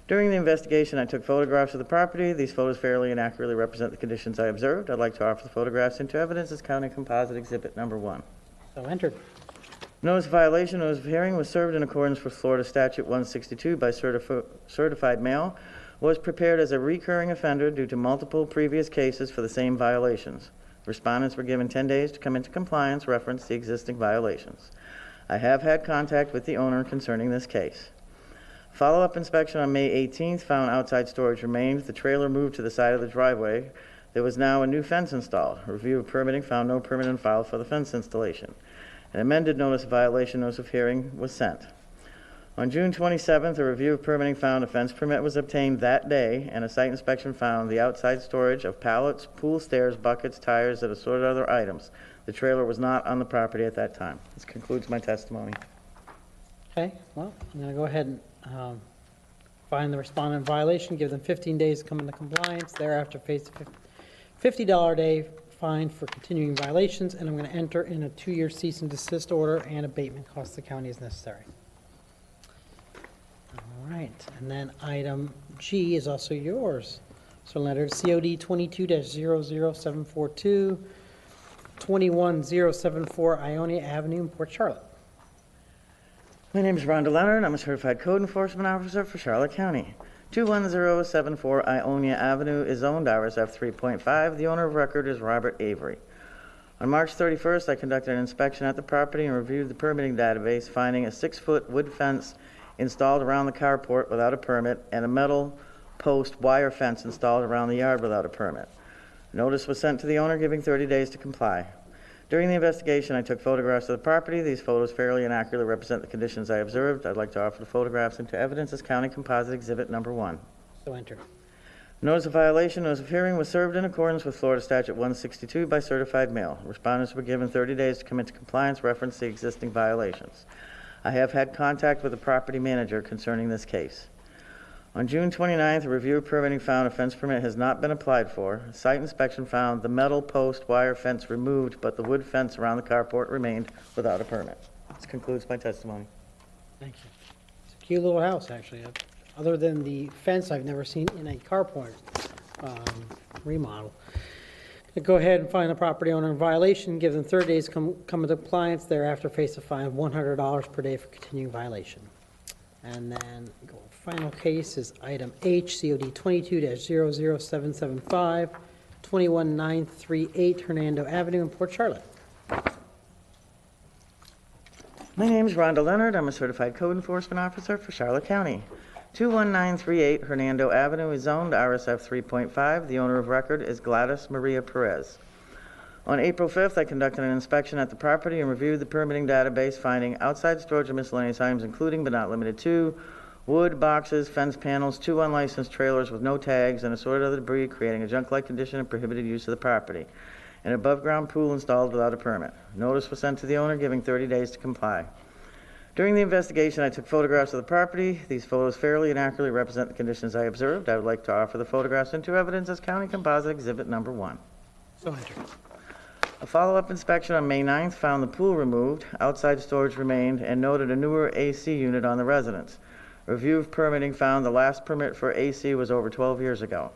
During the investigation, I took photographs of the property. These photos fairly and accurately represent the conditions I observed. I'd like to offer the photographs into evidence as County Composite Exhibit Number 1. So entered. Notice of violation, notice of hearing was served in accordance with Florida Statute 162 by certified mail, was prepared as a recurring offender due to multiple previous cases for the same violations. Respondents were given 10 days to come into compliance, reference the existing violations. I have had contact with the owner concerning this case. Follow-up inspection on May 18th found outside storage remained. The trailer moved to the side of the driveway. There was now a new fence installed. A review of permitting found no permit in file for the fence installation. An amended notice of violation, notice of hearing was sent. On June 27th, a review of permitting found a fence permit was obtained that day, and a site inspection found the outside storage of pallets, pool stairs, buckets, tires, and assorted other items. The trailer was not on the property at that time. This concludes my testimony. Okay, well, I'm going to go ahead and find the respondent in violation, give them 15 days to come into compliance, thereafter face a $50 day fine for continuing violations, and I'm going to enter in a 2-year cease and desist order and abatement costs the county as necessary. All right, and then item G is also yours. So Leonard, COD 22-00742, 21074 Ionia Avenue in Port Charlotte. My name is Rhonda Leonard. I'm a certified code enforcement officer for Charlotte County. 21074 Ionia Avenue is owned RSF 3.5. The owner of record is Robert Avery. On March 31st, I conducted an inspection at the property and reviewed the permitting database, finding a 6-foot wood fence installed around the carport without a permit and a metal post wire fence installed around the yard without a permit. Notice was sent to the owner giving 30 days to comply. During the investigation, I took photographs of the property. These photos fairly and accurately represent the conditions I observed. I'd like to offer the photographs into evidence as County Composite Exhibit Number 1. So entered. Notice of violation, notice of hearing was served in accordance with Florida Statute 162 by certified mail. Respondents were given 30 days to come into compliance, reference the existing violations. I have had contact with the property manager concerning this case. On June 29th, a review of permitting found a fence permit has not been applied for. A site inspection found the metal post wire fence removed, but the wood fence around the carport remained without a permit. This concludes my testimony. Thank you. It's a cute little house, actually. Other than the fence, I've never seen in a carport remodel. Go ahead and find the property owner in violation, give them 30 days to come into compliance, thereafter face a fine of $100 per day for continuing violation. And then go final case is item H, COD 22-00775, 21938 Hernando Avenue in Port Charlotte. My name's Rhonda Leonard. I'm a certified code enforcement officer for Charlotte County. 21938 Hernando Avenue is zoned RSF 3.5. The owner of record is Gladys Maria Perez. On April 5th, I conducted an inspection at the property and reviewed the permitting database, finding outside storage of miscellaneous items, including but not limited to wood, boxes, fence panels, 2 unlicensed trailers with no tags, and assorted other debris, creating a junk-like condition and prohibited use of the property. An above-ground pool installed without a permit. Notice was sent to the owner, giving 30 days to comply. During the investigation, I took photographs of the property. These photos fairly and accurately represent the conditions I observed. I would like to offer the photographs into evidence as County Composite Exhibit Number 1. So entered. A follow-up inspection on May 9th found the pool removed, outside storage remained, and noted a newer AC unit on the residence. Review of permitting found the last permit for AC was over 12 years ago.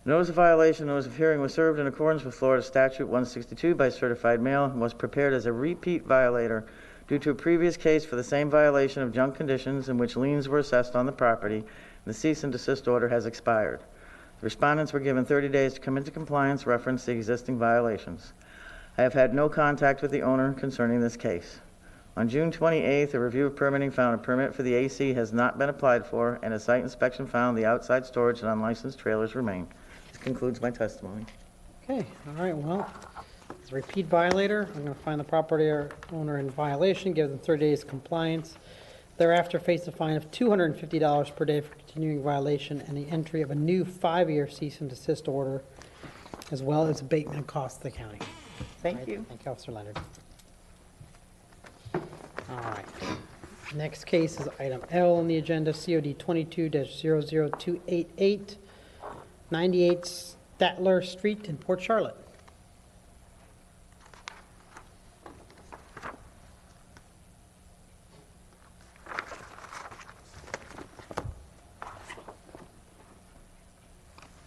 Notice of violation, notice of hearing was served in accordance with Florida Statute 162 by certified mail and was prepared as a repeat violator due to a previous case for the same violation of junk conditions in which liens were assessed on the property, and the cease and desist order has expired. The respondents were given 30 days to come into compliance, reference the existing violations. I have had no contact with the owner concerning this case. On June 28th, a review of permitting found a permit for the AC has not been applied for, and a site inspection found the outside storage and unlicensed trailers remain. This concludes my testimony. Okay, all right, well, as a repeat violator, I'm going to find the property owner in violation, give them 30 days compliance. Thereafter, face a fine of $250 per day for continuing violation and the entry of a new 5-year cease and desist order, as well as abatement costs to the county. Thank you. Thank you, Officer Leonard. All right. Next case is item L on the agenda, COD 22-00288, 98 Statler Street in Port Charlotte.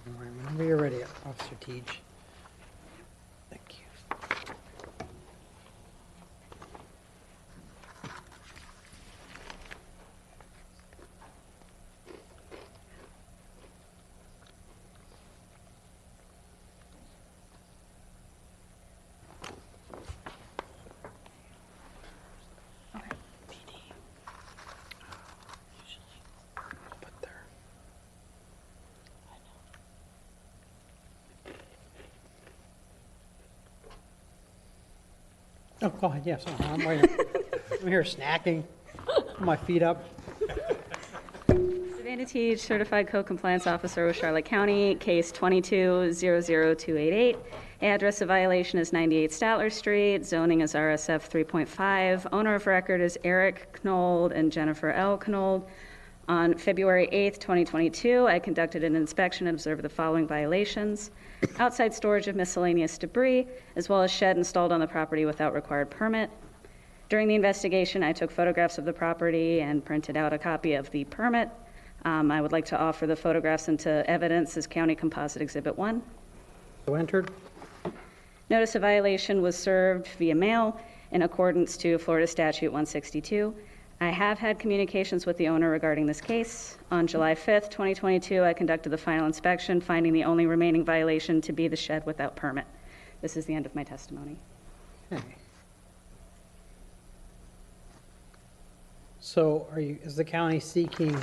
All right, whenever you're ready, Officer Teach. Thank you. Oh, go ahead, yes, I'm waiting. I'm here snacking, put my feet up. Savannah Teach, Certified Code Compliance Officer with Charlotte County, case 22-00288. Address of violation is 98 Statler Street, zoning is RSF 3.5. Owner of record is Eric Knold and Jennifer L. Knold. On February 8th, 2022, I conducted an inspection and observed the following violations: outside storage of miscellaneous debris, as well as shed installed on the property without required permit. During the investigation, I took photographs of the property and printed out a copy of the permit. I would like to offer the photographs into evidence as County Composite Exhibit 1. So entered. Notice of violation was served via mail in accordance to Florida Statute 162. I have had communications with the owner regarding this case. On July 5th, 2022, I conducted the final inspection, finding the only remaining violation to be the shed without permit. This is the end of my testimony. Okay. So is the county seeking,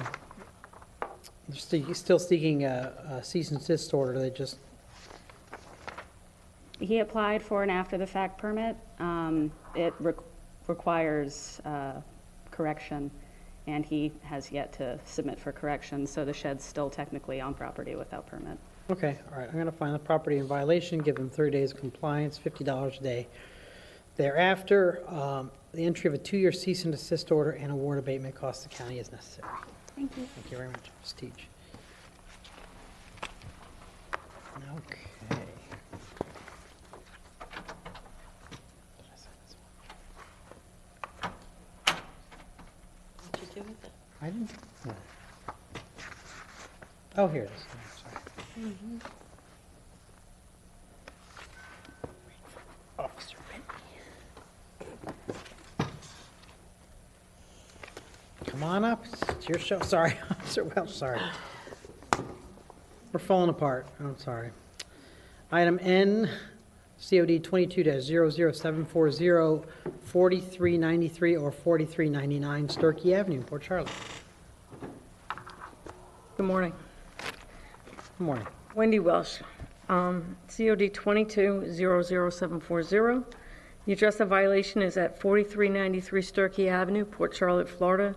still seeking a cease and desist order? They just, He applied for an after-the-fact permit. It requires correction, and he has yet to submit for correction, so the shed's still technically on property without permit. okay, all right, I'm going to find the property in violation, give them 30 days of compliance, $50 a day. Thereafter, the entry of a 2-year cease and desist order and award abatement costs the county is necessary. Thank you. Thank you very much, Ms. Teach. Okay. What'd you do with it? I didn't. No. Oh, here it is. Oh, sorry. Officer Bentley. Come on up. It's your show. Sorry, Officer Welch, sorry. We're falling apart. I'm sorry. Item N, COD 22-00740, 4393 or 4399 Sturkey Avenue, Port Charlotte. Good morning. Good morning. Wendy Welsh. COD 22-00740. The address of violation is at 4393 Sturkey Avenue, Port Charlotte, Florida.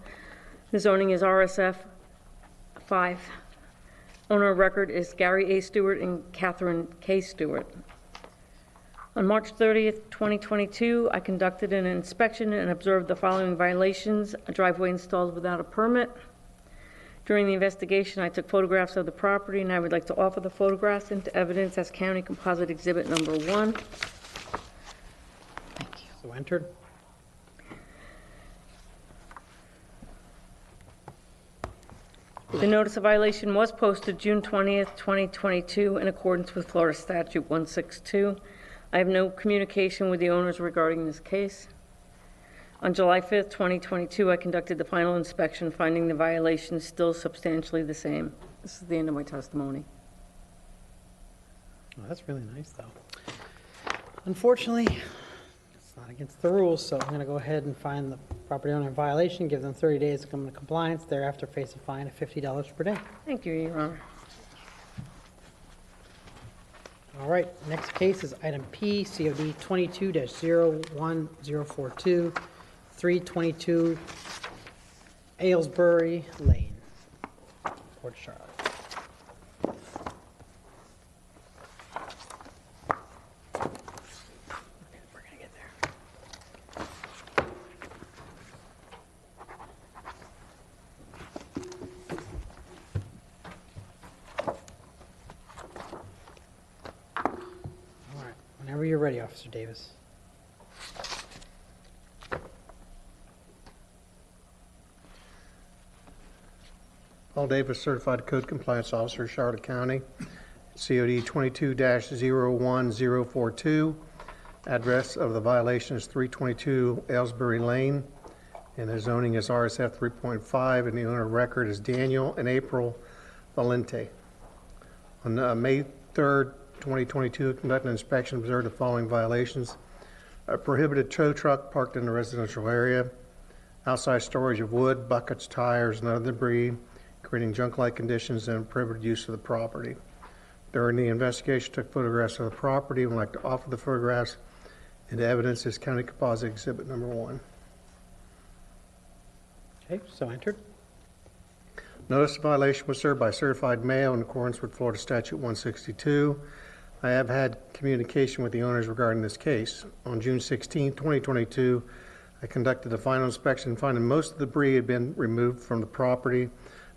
The zoning is RSF 5. Owner of record is Gary A. Stewart and Catherine K. Stewart. On March 30th, 2022, I conducted an inspection and observed the following violations: a driveway installed without a permit. During the investigation, I took photographs of the property, and I would like to offer the photographs into evidence as County Composite Exhibit Number 1. So entered. The notice of violation was posted June 20th, 2022, in accordance with Florida Statute 162. I have no communication with the owners regarding this case. On July 5th, 2022, I conducted the final inspection, finding the violation still substantially the same. This is the end of my testimony. Oh, that's really nice, though. Unfortunately, it's not against the rules, so I'm going to go ahead and find the property owner in violation, give them 30 days to come into compliance, thereafter face a fine of $50 per day. Thank you, Your Honor. All right, next case is item P, COD 22-01042, 322 Aylesbury Lane, Port Charlotte. Whenever you're ready, Officer Davis. Paul Davis, Certified Code Compliance Officer, Charlotte County. COD 22-01042. Address of the violation is 322 Aylesbury Lane, and the zoning is RSF 3.5, and the owner of record is Daniel and April Valente. On May 3rd, 2022, conducted an inspection, observed the following violations: a prohibited tow truck parked in the residential area, outside storage of wood, buckets, tires, and other debris, creating junk-like conditions and prohibited use of the property. During the investigation, took photographs of the property and would like to offer the photographs into evidence as County Composite Exhibit Number 1. Okay, so entered. Notice of violation was served by certified mail in accordance with Florida Statute 162. I have had communication with the owners regarding this case. On June 16, 2022, I conducted a final inspection, finding most of the debris had been removed from the property,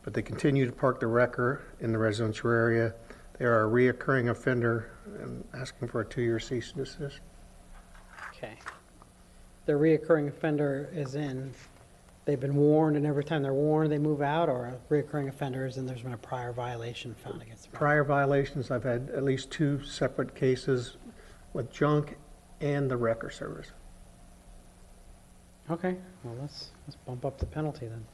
but they continue to park the wrecker in the residential area. They are a reoccurring offender and asking for a 2-year cease and desist. Okay. The reoccurring offender is in, they've been warned, and every time they're warned, they move out, or a reoccurring offender is in, there's been a prior violation found against the property? Prior violations, I've had at least 2 separate cases with junk and the wrecker service. Okay, well, let's bump up the penalty then.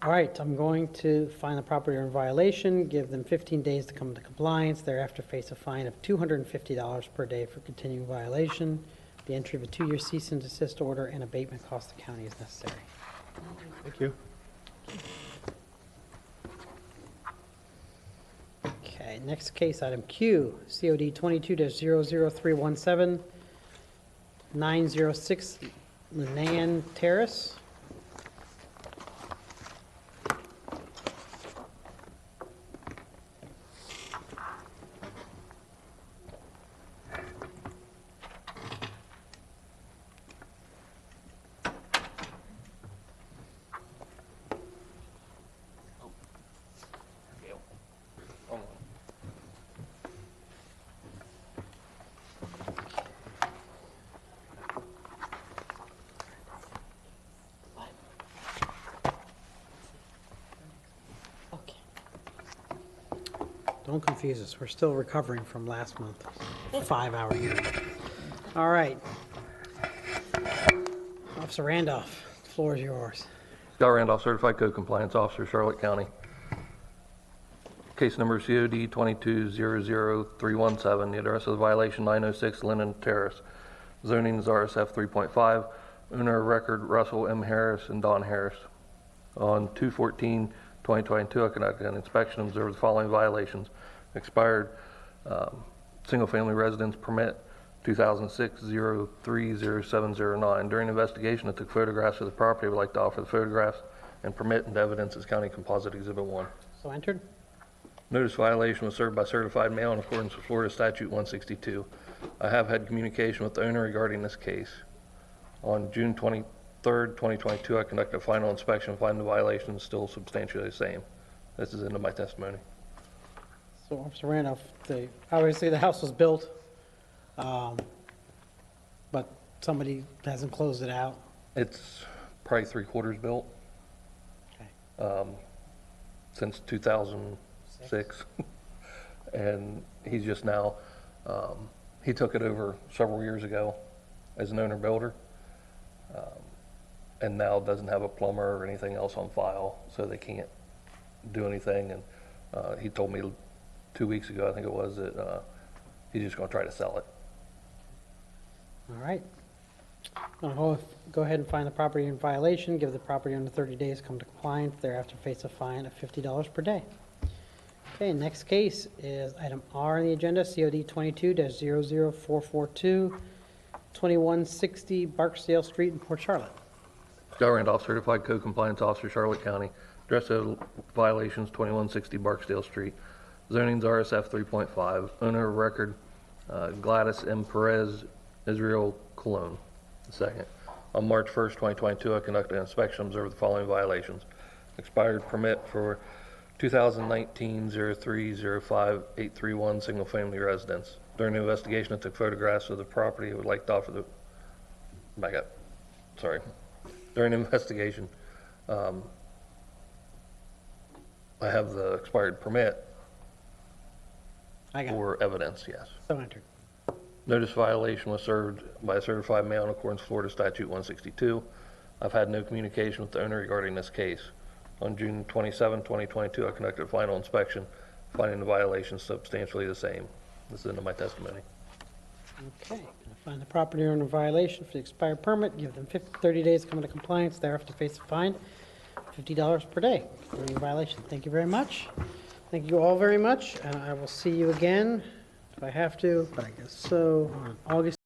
All right, I'm going to find the property owner in violation, give them 15 days to come into compliance, thereafter face a fine of $250 per day for continuing violation. The entry of a 2-year cease and desist order and abatement cost the county is necessary. Thank you. Okay, next case, item Q, COD 22-00317, 906 Lenan Terrace. Don't confuse us. We're still recovering from last month. 5-hour hearing. All right. Officer Randolph, the floor is yours. Scott Randolph, Certified Code Compliance Officer, Charlotte County. Case number COD 2200317. The address of the violation 906 Lennon Terrace. Zoning is RSF 3.5. Owner of record Russell M. Harris and Don Harris. On 2/14/2022, I conducted an inspection and observed the following violations. Expired single-family residence permit 2006-030709. During investigation, I took photographs of the property. I would like to offer the photographs and permit and evidence as County Composite Exhibit 1. So entered. Notice violation was served by certified mail in accordance with Florida Statute 162. I have had communication with the owner regarding this case. On June 23rd, 2022, I conducted a final inspection and find the violation is still substantially the same. This is the end of my testimony. So Officer Randolph, obviously the house was built, but somebody hasn't closed it out. It's probably 3/4 built. Since 2006. And he's just now, he took it over several years ago as an owner builder. And now doesn't have a plumber or anything else on file, so they can't do anything. And he told me 2 weeks ago, I think it was, that he's just going to try to sell it. All right. Go ahead and find the property in violation, give the property under 30 days, come to compliance, thereafter face a fine of $50 per day. Okay, next case is item R on the agenda, COD 22-00442, 2160 Barksdale Street in Port Charlotte. Scott Randolph, Certified Code Compliance Officer, Charlotte County. Address of violations, 2160 Barksdale Street. Zoning's RSF 3.5. Owner of record, Gladys M. Perez, Israel Cologne. Second. On March 1st, 2022, I conducted an inspection and observed the following violations. Expired permit for 2019-03-05831 single-family residence. During the investigation, I took photographs of the property. I would like to offer the... Back up. Sorry. During the investigation, I have the expired permit for evidence, yes. So entered. Notice violation was served by a certified mail in accordance with Florida Statute 162. I've had no communication with the owner regarding this case. On June 27, 2022, I conducted a final inspection, finding the violation substantially the same. This is the end of my testimony. Okay, find the property owner in violation for the expired permit, give them 30 days to come into compliance, thereafter face a fine, $50 per day for any violation. Thank you very much. Thank you all very much, and I will see you again if I have to, but I guess so, on August